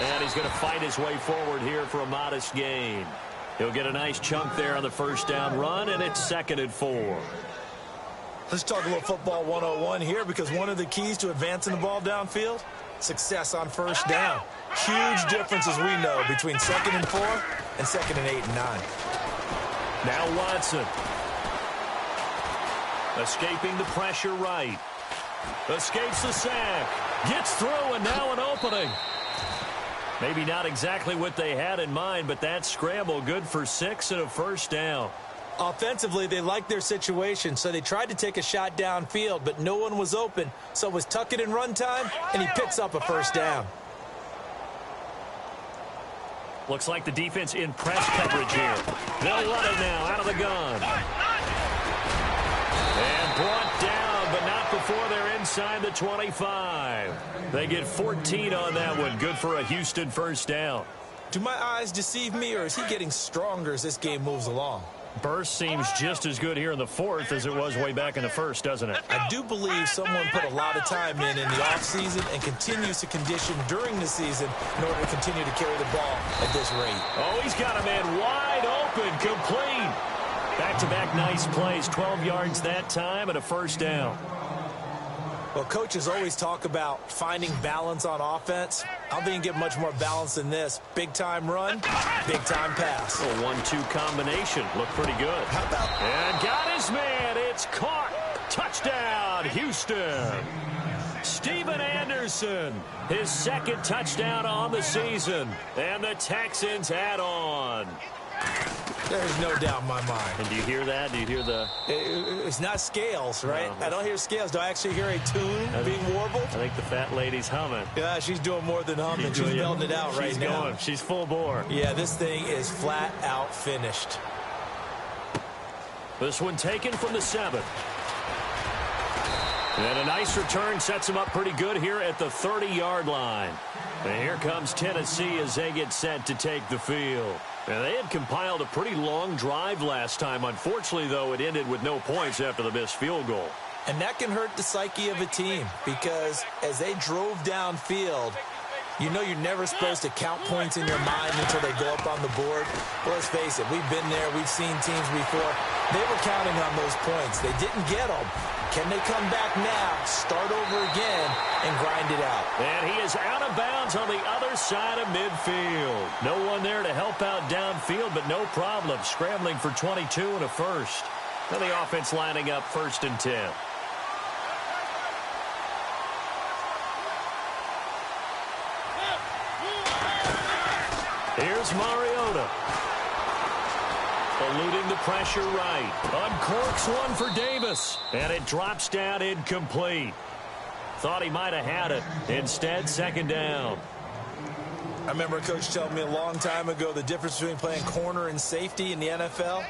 And he's going to fight his way forward here for a modest gain. He'll get a nice chunk there on the 1st down run, and it's 2nd and 4. Let's talk a little football 101 here, because one of the keys to advancing the ball downfield, success on 1st down. Huge difference, as we know, between 2nd and 4 and 2nd and 8 and 9. Now Watson. Escaping the pressure right. Escapes the sack. Gets through, and now an opening. Maybe not exactly what they had in mind, but that scramble good for 6 and a first down. Offensively, they liked their situation, so they tried to take a shot downfield, but no one was open. So it was tuck it in run time, and he picks up a first down. Looks like the defense in press coverage here. They'll run it now out of the gun. And brought down, but not before they're inside the 25. They get 14 on that one. Good for a Houston first down. Do my eyes deceive me, or is he getting stronger as this game moves along? Burst seems just as good here in the fourth as it was way back in the first, doesn't it? I do believe someone put a lot of time in the offseason and continues to condition during the season in order to continue to carry the ball at this rate. Oh, he's got a man wide open, complete. Back-to-back nice plays, 12 yards that time and a first down. Well, coaches always talk about finding balance on offense. I don't think you can get much more balance than this. Big-time run, big-time pass. A 1-2 combination. Looked pretty good. How about... And got his man. It's caught. Touchdown, Houston. Steven Anderson, his second touchdown on the season. And the Texans add on. There's no doubt in my mind. And do you hear that? Do you hear the... It's not scales, right? No. I don't hear scales. Do I actually hear a tune being warbled? I think the fat lady's humming. Yeah, she's doing more than humming. She's belting it out right now. Going. She's full bore. Yeah, this thing is flat out finished. This one taken from the 7. And a nice return sets him up pretty good here at the 30-yard line. And here comes Tennessee as they get set to take the field. And they had compiled a pretty long drive last time. Unfortunately, though, it ended with no points after the missed field goal. And that can hurt the psyche of a team because as they drove downfield, you know you're never supposed to count points in your mind until they go up on the board. Well, let's face it, we've been there. We've seen teams before. They were counting on those points. They didn't get them. Can they come back now, start over again, and grind it out? And he is out of bounds on the other side of midfield. No one there to help out downfield, but no problem. Scrambling for 22 and a first. And the offense lining up 1st and 10. Here's Mariota. Eluding the pressure right. Uncorks one for Davis. And it drops down incomplete. Thought he might have had it. Instead, 2nd down. I remember a coach telling me a long time ago the difference between playing corner and safety in the NFL.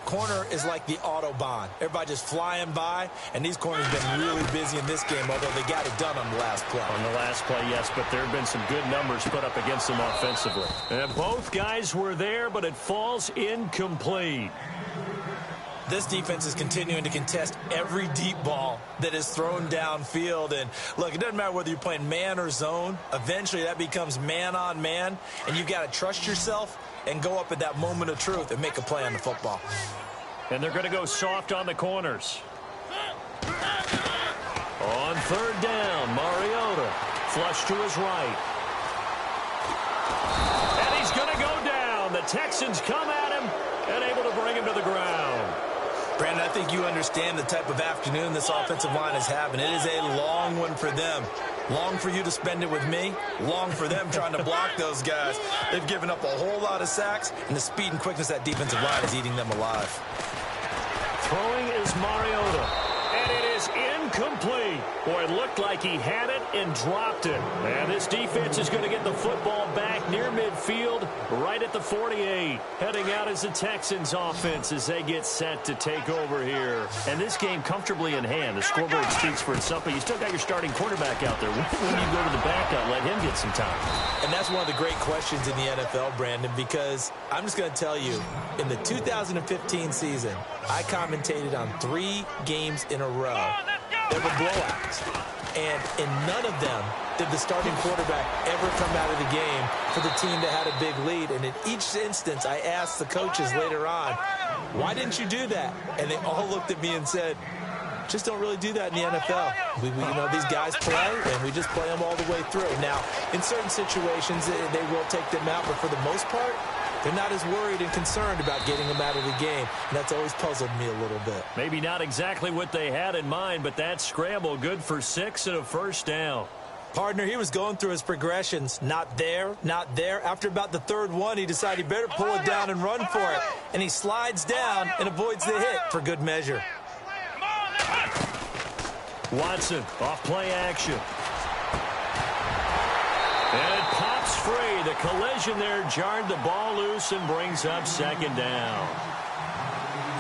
Corner is like the Autobahn. Everybody just flying by, and these corners have been really busy in this game, although they got it done on the last play. On the last play, yes, but there have been some good numbers put up against them offensively. And both guys were there, but it falls incomplete. This defense is continuing to contest every deep ball that is thrown downfield. And, look, it doesn't matter whether you're playing man or zone. Eventually, that becomes man-on-man, and you've got to trust yourself and go up at that moment of truth and make a play on the football. And they're going to go soft on the corners. On 3rd down, Mariota. Flush to his right. And he's going to go down. The Texans come at him and able to bring him to the ground. Brandon, I think you understand the type of afternoon this offensive line is having. It is a long one for them. Long for you to spend it with me. Long for them trying to block those guys. They've given up a whole lot of sacks, and the speed and quickness of that defensive line is eating them alive. Throwing is Mariota. And it is incomplete. Boy, it looked like he had it and dropped it. And this defense is going to get the football back near midfield, right at the 48. Heading out is the Texans offense as they get set to take over here. And this game comfortably in hand. The scoreboard speaks for itself, but you still got your starting quarterback out there. When you go to the backup, let him get some time. And that's one of the great questions in the NFL, Brandon, because I'm just going to tell you, in the 2015 season, I commentated on 3 games in a row. There were blowouts. And in none of them did the starting quarterback ever come out of the game for the team that had a big lead. And in each instance, I asked the coaches later on, why didn't you do that? And they all looked at me and said, just don't really do that in the NFL. We you know, these guys play, and we just play them all the way through. Now, in certain situations, they will take them out, but for the most part, They're not as worried and concerned about getting him out of the game, and that's always puzzled me a little bit. Maybe not exactly what they had in mind, but that scramble good for 6 and a first down. Partner, he was going through his progressions. Not there, not there. After about the third one, he decided he better pull it down and run for it. And he slides down and avoids the hit for good measure. Watson off play action. And it pops free. The collision there jarred the ball loose and brings up second down.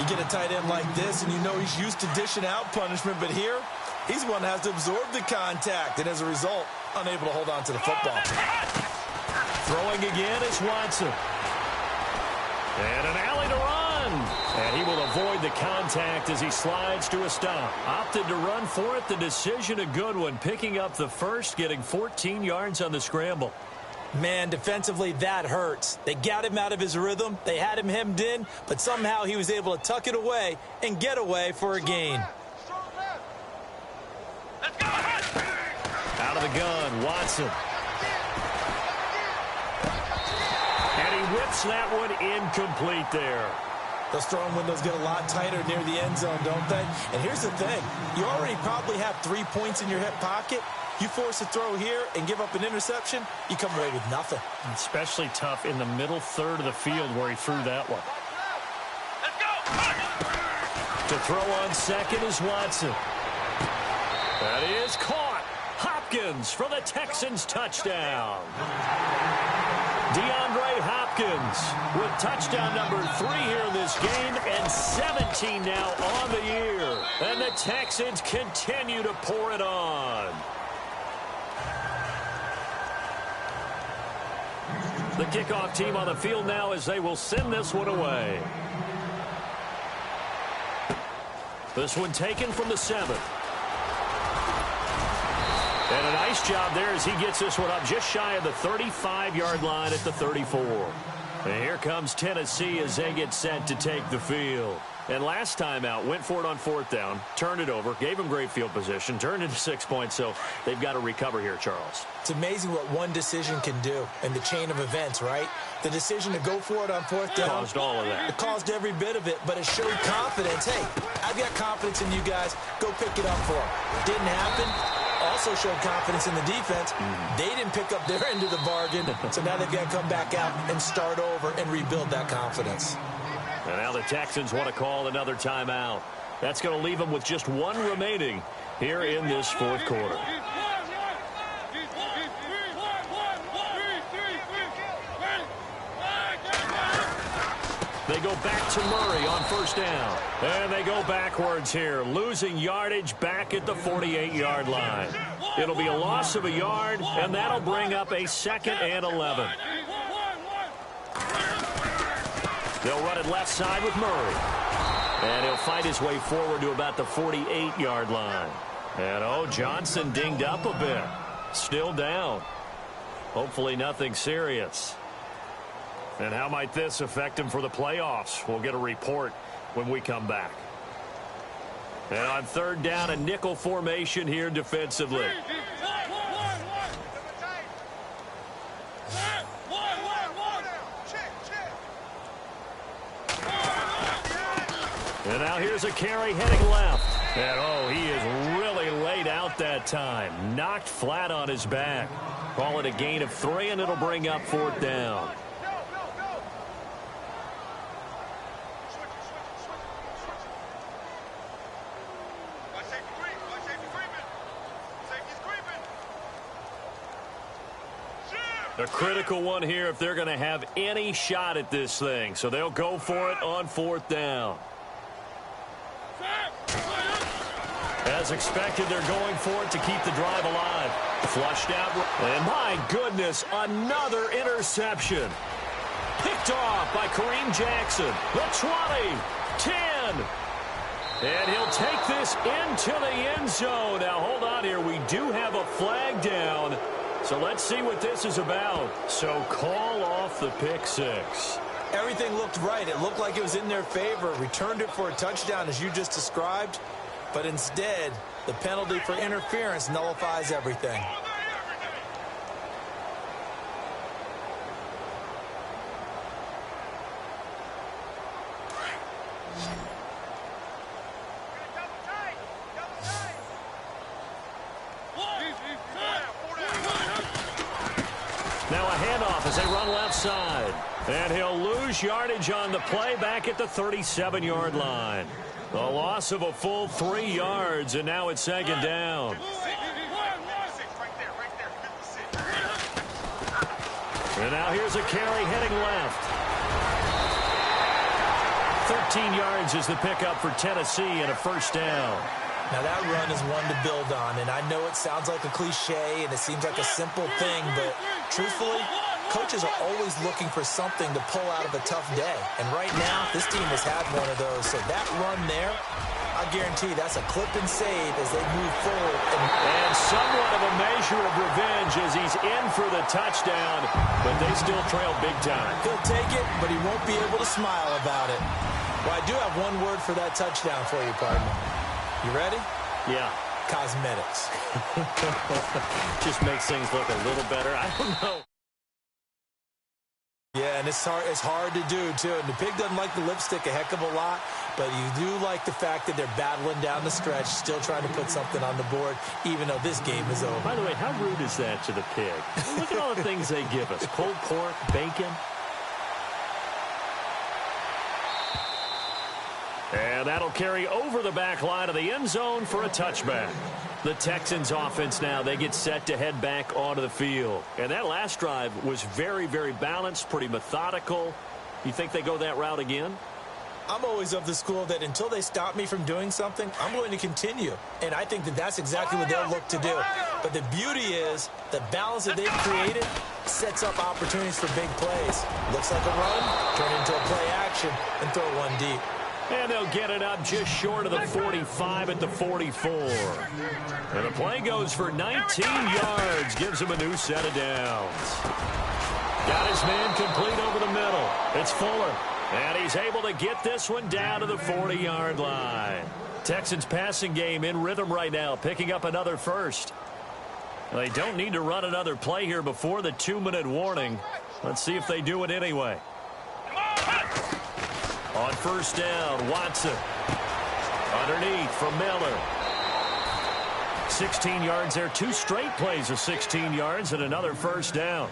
You get a tight end like this, and you know he's used to dishing out punishment, but here, he's the one that has to absorb the contact, and as a result, unable to hold on to the football. Throwing again is Watson. And an alley to run. And he will avoid the contact as he slides to a stop. Opted to run for it. The decision a good one. Picking up the first, getting 14 yards on the scramble. Man, defensively, that hurts. They got him out of his rhythm. They had him hemmed in, but somehow he was able to tuck it away and get away for a gain. Out of the gun, Watson. And he whips that one incomplete there. Those throwing windows get a lot tighter near the end zone, don't they? And here's the thing. You already probably have 3 points in your hip pocket. You force a throw here and give up an interception, you come away with nothing. Especially tough in the middle third of the field where he threw that one. Let's go! To throw on second is Watson. That is caught. Hopkins for the Texans touchdown. DeAndre Hopkins with touchdown number 3 here in this game and 17 now on the year. And the Texans continue to pour it on. The kickoff team on the field now as they will send this one away. This one taken from the 7. And a nice job there as he gets this one up just shy of the 35-yard line at the 34. And here comes Tennessee as they get set to take the field. And last time out, went for it on 4th down, turned it over, gave him great field position, turned it to 6 points, so they've got to recover here, Charles. It's amazing what one decision can do in the chain of events, right? The decision to go for it on 4th down. Caused all of that. It caused every bit of it, but it showed confidence. Hey, I've got confidence in you guys. Go pick it up for them. Didn't happen. Also showed confidence in the defense. They didn't pick up their end of the bargain, so now they've got to come back out and start over and rebuild that confidence. And now the Texans want to call another timeout. That's going to leave them with just 1 remaining here in this 4th quarter. They go back to Murray on 1st down. And they go backwards here, losing yardage back at the 48-yard line. It'll be a loss of a yard, and that'll bring up a 2nd and 11. They'll run it left side with Murray. And he'll fight his way forward to about the 48-yard line. And, Johnson dinged up a bit. Still down. Hopefully nothing serious. And how might this affect him for the playoffs? We'll get a report when we come back. And on 3rd down, a nickel formation here defensively. And now here's a carry heading left. And, he is really laid out that time. Knocked flat on his back. Call it a gain of 3, and it'll bring up 4th down. A critical one here if they're going to have any shot at this thing. So they'll go for it on 4th down. As expected, they're going for it to keep the drive alive. Flushed out. And my goodness, another interception. Picked off by Kareem Jackson. The 20, 10. And he'll take this into the end zone. Now, hold on here. We do have a flag down. So let's see what this is about. So call off the pick 6. Everything looked right. It looked like it was in their favor. Returned it for a touchdown, as you just described. But instead, the penalty for interference nullifies everything. Now a handoff as they run left side. And he'll lose yardage on the play back at the 37-yard line. A loss of a full 3 yards, and now it's second down. And now here's a carry heading left. 13 yards is the pickup for Tennessee and a first down. Now that run is one to build on, and I know it sounds like a cliche and it seems like a simple thing, but truthfully, coaches are always looking for something to pull out of a tough day. And right now, this team has had one of those. So that run there, I guarantee that's a clip and save as they move forward. And somewhat of a measure of revenge as he's in for the touchdown, but they still trail big time. He'll take it, but he won't be able to smile about it. Well, I do have one word for that touchdown for you, partner. You ready? Yeah. Cosmetics. Just makes things look a little better. I don't know. Yeah, and it's hard to do, too. And the pig doesn't like the lipstick a heck of a lot, but you do like the fact that they're battling down the stretch, still trying to put something on the board, even though this game is over. By the way, how rude is that to the pig? Look at all the things they give us. Pulled pork, bacon. And that'll carry over the back line of the end zone for a touchback. The Texans offense now, they get set to head back onto the field. And that last drive was very, very balanced, pretty methodical. You think they go that route again? I'm always of the school that until they stop me from doing something, I'm going to continue. And I think that that's exactly what they'll look to do. But the beauty is the balance that they've created sets up opportunities for big plays. Looks like a run, turn into a play action, and throw one deep. And they'll get it up just short of the 45 at the 44. And the play goes for 19 yards, gives him a new set of downs. Got his man complete over the middle. It's Fuller. And he's able to get this one down to the 40-yard line. Texans passing game in rhythm right now, picking up another first. They don't need to run another play here before the 2-minute warning. Let's see if they do it anyway. On first down, Watson. Underneath from Miller. 16 yards there. 2 straight plays of 16 yards and another first down.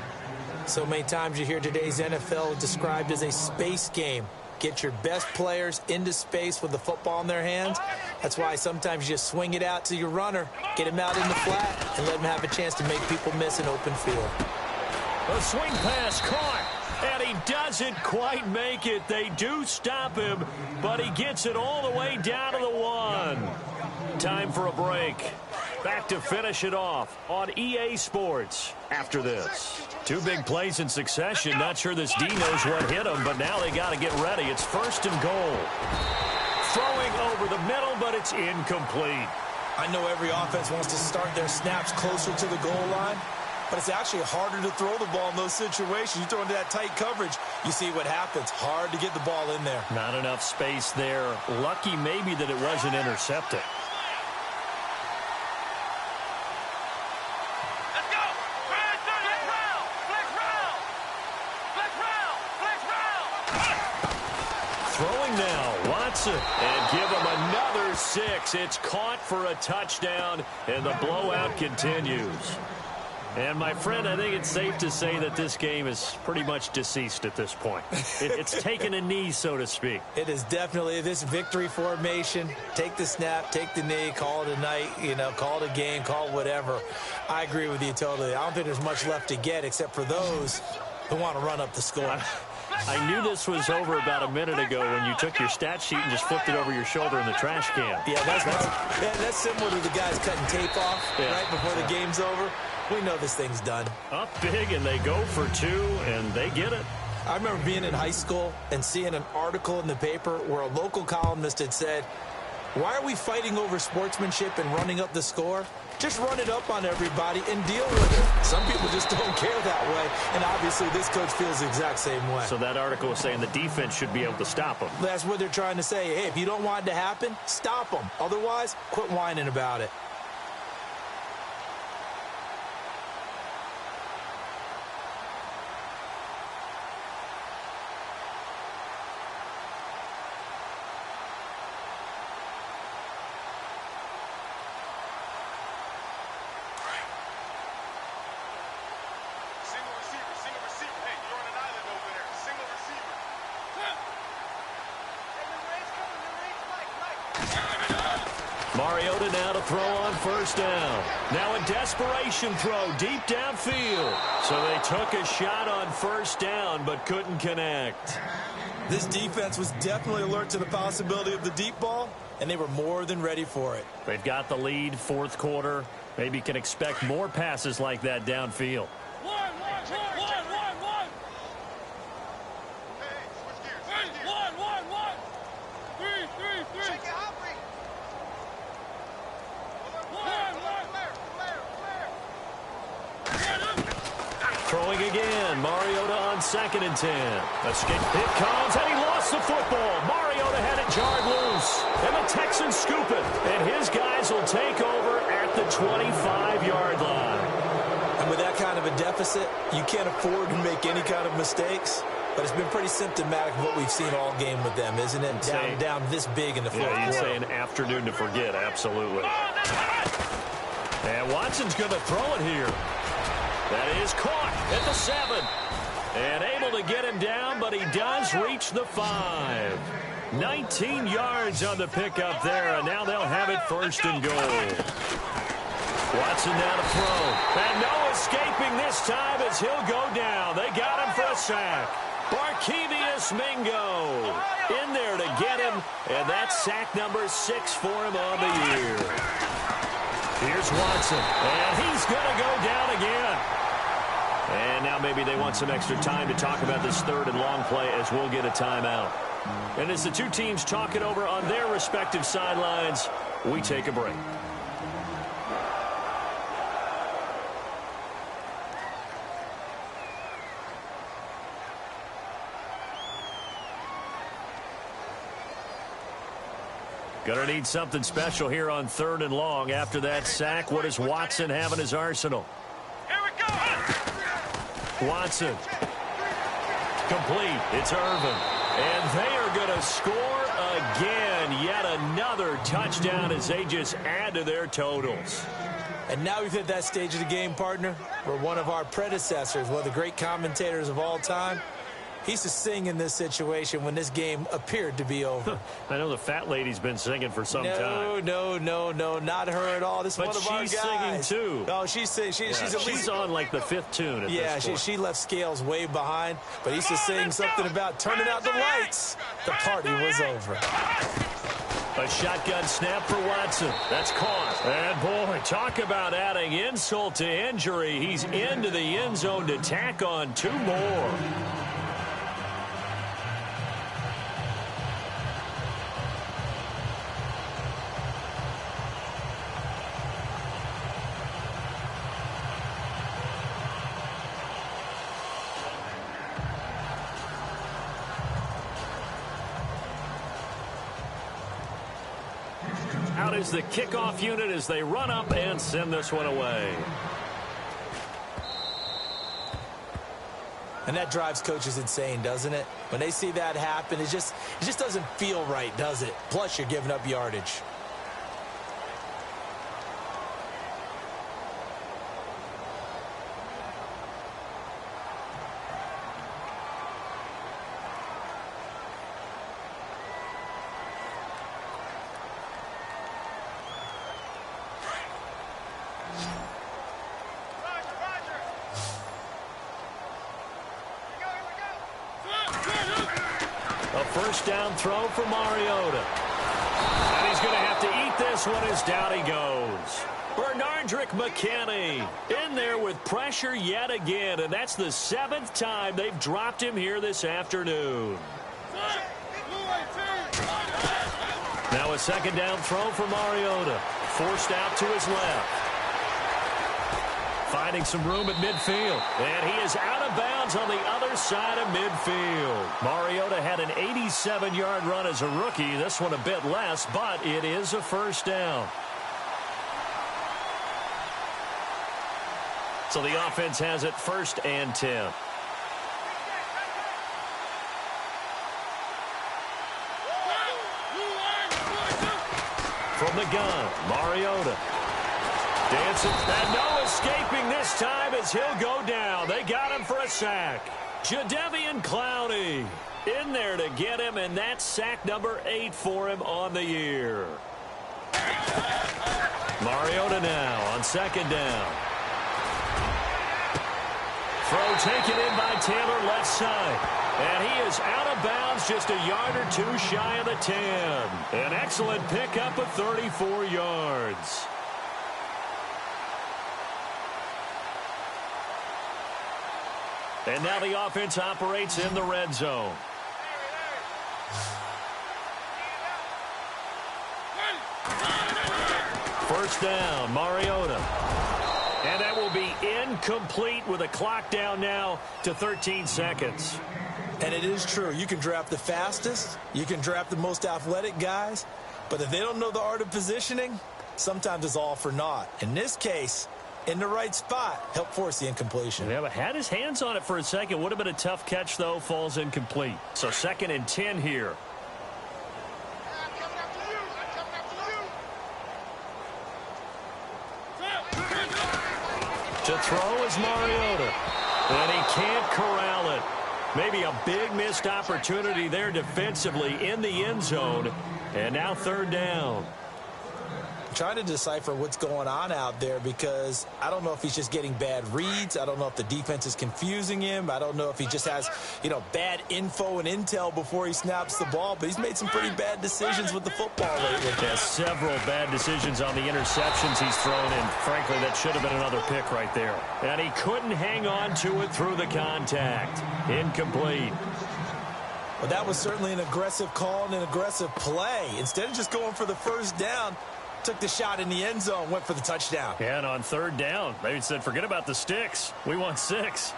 So many times you hear today's NFL described as a space game. Get your best players into space with the football in their hands. That's why sometimes you just swing it out to your runner, get him out in the flat, and let him have a chance to make people miss an open field. A swing pass caught. And he doesn't quite make it. They do stop him, but he gets it all the way down to the 1. Time for a break. Back to finish it off on EA Sports after this. 2 big plays in succession. Not sure this D knows what hit him, but now they got to get ready. It's first and goal. Throwing over the middle, but it's incomplete. I know every offense wants to start their snaps closer to the goal line, but it's actually harder to throw the ball in those situations. You throw into that tight coverage, you see what happens. Hard to get the ball in there. Not enough space there. Lucky maybe that it wasn't intercepted. Let's go. Flex round. Flex round. Flex round. Flex round. Throwing now, Watson, and give him another 6. It's caught for a touchdown, and the blowout continues. And, my friend, I think it's safe to say that this game is pretty much deceased at this point. It's taken a knee, so to speak. It is definitely this victory formation. Take the snap, take the knee, call it a night, call it a game, call it whatever. I agree with you totally. I don't think there's much left to get except for those who want to run up the score. I knew this was over about a minute ago when you took your stat sheet and just flipped it over your shoulder in the trash can. Yeah, that's similar to the guys cutting tape off right before the game's over. We know this thing's done. Up big, and they go for 2, and they get it. I remember being in high school and seeing an article in the paper where a local columnist had said, why are we fighting over sportsmanship and running up the score? Just run it up on everybody and deal with it. Some people just don't care that way, and obviously this coach feels the exact same way. So that article was saying the defense should be able to stop them. That's what they're trying to say. Hey, if you don't want it to happen, stop them. Otherwise, quit whining about it. Mariota now to throw on first down. Now a desperation throw deep downfield. So they took a shot on first down but couldn't connect. This defense was definitely alert to the possibility of the deep ball, and they were more than ready for it. They've got the lead, fourth quarter. Maybe can expect more passes like that downfield. Throwing again. Mariota on 2nd and 10. Escape. It comes, and he lost the football. Mariota had it jarred loose. And the Texans scoop it. And his guys will take over at the 25-yard line. And with that kind of a deficit, you can't afford to make any kind of mistakes. But it's been pretty symptomatic of what we've seen all game with them, isn't it? Down this big in the fourth quarter. You'd say an afternoon to forget, absolutely. And Watson's going to throw it here. That is caught at the 7. And able to get him down, but he does reach the 5. 19 yards on the pickup there, and now they'll have it 1st and goal. Watson now to throw. And no escaping this time as he'll go down. They got him for a sack. Barkevius Mingo in there to get him, and that's sack number 6 for him on the year. Here's Watson, and he's going to go down again. And now maybe they want some extra time to talk about this 3rd and long play as we'll get a timeout. And as the two teams talk it over on their respective sidelines, we take a break. Gonna need something special here on 3rd and long. After that sack, what does Watson have in his arsenal? Here we go. Watson. Complete. It's Irvin. And they are going to score again. Yet another touchdown as they just add to their totals. And now we've hit that stage of the game, partner, where one of our predecessors, one of the great commentators of all time, he used to sing in this situation when this game appeared to be over. I know the fat lady's been singing for some time. No, not her at all. This is one of our guys. But she's singing too. Oh, she's at least on like the 5th tune at this point. She left Scales way behind, but he used to sing something about turning out the lights. The party was over. A shotgun snap for Watson. That's caught. And boy, talk about adding insult to injury. He's into the end zone to tack on 2 more. Out is the kickoff unit as they run up and send this one away. And that drives coaches insane, doesn't it? When they see that happen, it just doesn't feel right, does it? Plus, you're giving up yardage. A first down throw for Mariota. And he's going to have to eat this one as down he goes. Bernardrick McKinney in there with pressure yet again, and that's the 7th time they've dropped him here this afternoon. Now a second down throw for Mariota. Forced out to his left. Finding some room at midfield. And he is out of bounds on the other side of midfield. Mariota had an 87-yard run as a rookie. This one a bit less, but it is a first down. So the offense has it 1st and 10. From the gun, Mariota. Dancing, and no escaping this time as he'll go down. They got him for a sack. Jadeveon Clowney in there to get him, and that's sack number 8 for him on the year. Mariota now on second down. Throw taken in by Taylor left side. And he is out of bounds just a yard or two shy of the 10. An excellent pickup of 34 yards. And now the offense operates in the red zone. First down, Mariota. And that will be incomplete with a clock down now to 13 seconds. And it is true. You can draft the fastest. You can draft the most athletic guys. But if they don't know the art of positioning, sometimes it's all for naught. In this case, in the right spot, help force the incompletion. Yeah, but had his hands on it for a second. Would have been a tough catch, though. Falls incomplete. So 2nd and 10 here. To throw is Mariota. And he can't corral it. Maybe a big missed opportunity there defensively in the end zone. And now 3rd down. Trying to decipher what's going on out there because I don't know if he's just getting bad reads. I don't know if the defense is confusing him. I don't know if he just has, bad info and intel before he snaps the ball. But he's made some pretty bad decisions with the football lately. Yeah, several bad decisions on the interceptions he's thrown in. Frankly, that should have been another pick right there. And he couldn't hang on to it through the contact. Incomplete. Well, that was certainly an aggressive call and an aggressive play. Instead of just going for the first down, took the shot in the end zone, went for the touchdown. Yeah, and on 3rd down, they said, forget about the sticks. We want 6.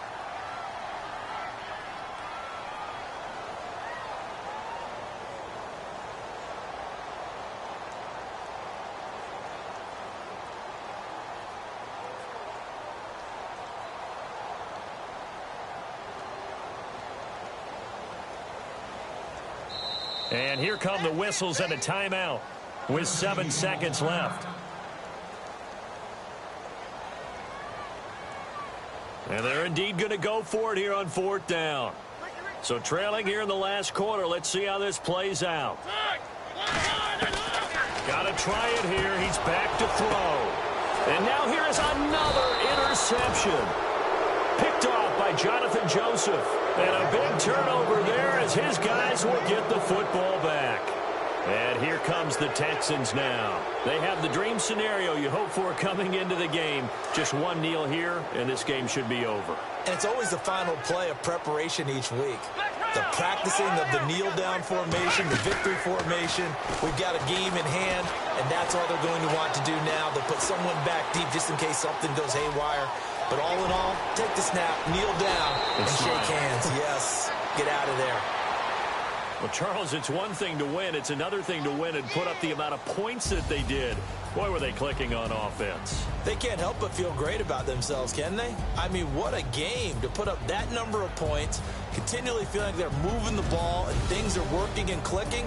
And here come the whistles and a timeout with 7 seconds left. And they're indeed going to go for it here on 4th down. So trailing here in the last quarter. Let's see how this plays out. Got to try it here. He's back to throw. And now here is another interception. Picked off by Jonathan Joseph. And a big turnover there as his guys will get the football back. And here comes the Texans now. They have the dream scenario you hope for coming into the game. Just one kneel here, and this game should be over. And it's always the final play of preparation each week. The practicing of the kneel-down formation, the victory formation. We've got a game in hand, and that's all they're going to want to do now. They'll put someone back deep just in case something goes haywire. But all in all, take the snap, kneel down, and shake hands. Yes, get out of there. Well, Charles, it's one thing to win. It's another thing to win and put up the amount of points that they did. Boy, were they clicking on offense. They can't help but feel great about themselves, can they? I mean, what a game to put up that number of points, continually feeling like they're moving the ball and things are working and clicking.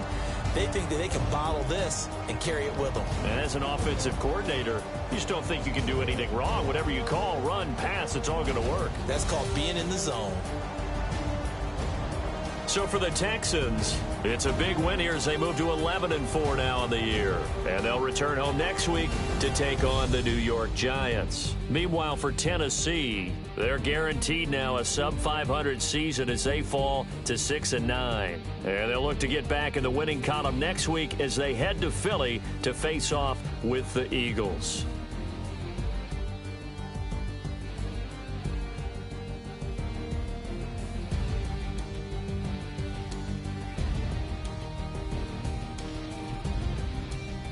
They think that they can bottle this and carry it with them. And as an offensive coordinator, you just don't think you can do anything wrong. Whatever you call, run, pass, it's all going to work. That's called being in the zone. So for the Texans, it's a big win here as they move to 11-4 now in the year. And they'll return home next week to take on the New York Giants. Meanwhile, for Tennessee, they're guaranteed now a sub-500 season as they fall to 6-9. And they'll look to get back in the winning column next week as they head to Philly to face off with the Eagles.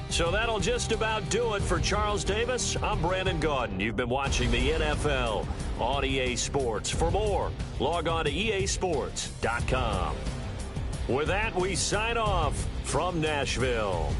So that'll just about do it for Charles Davis. I'm Brandon Gaudin. You've been watching the NFL on EA Sports. For more, log on to easports.com. With that, we sign off from Nashville.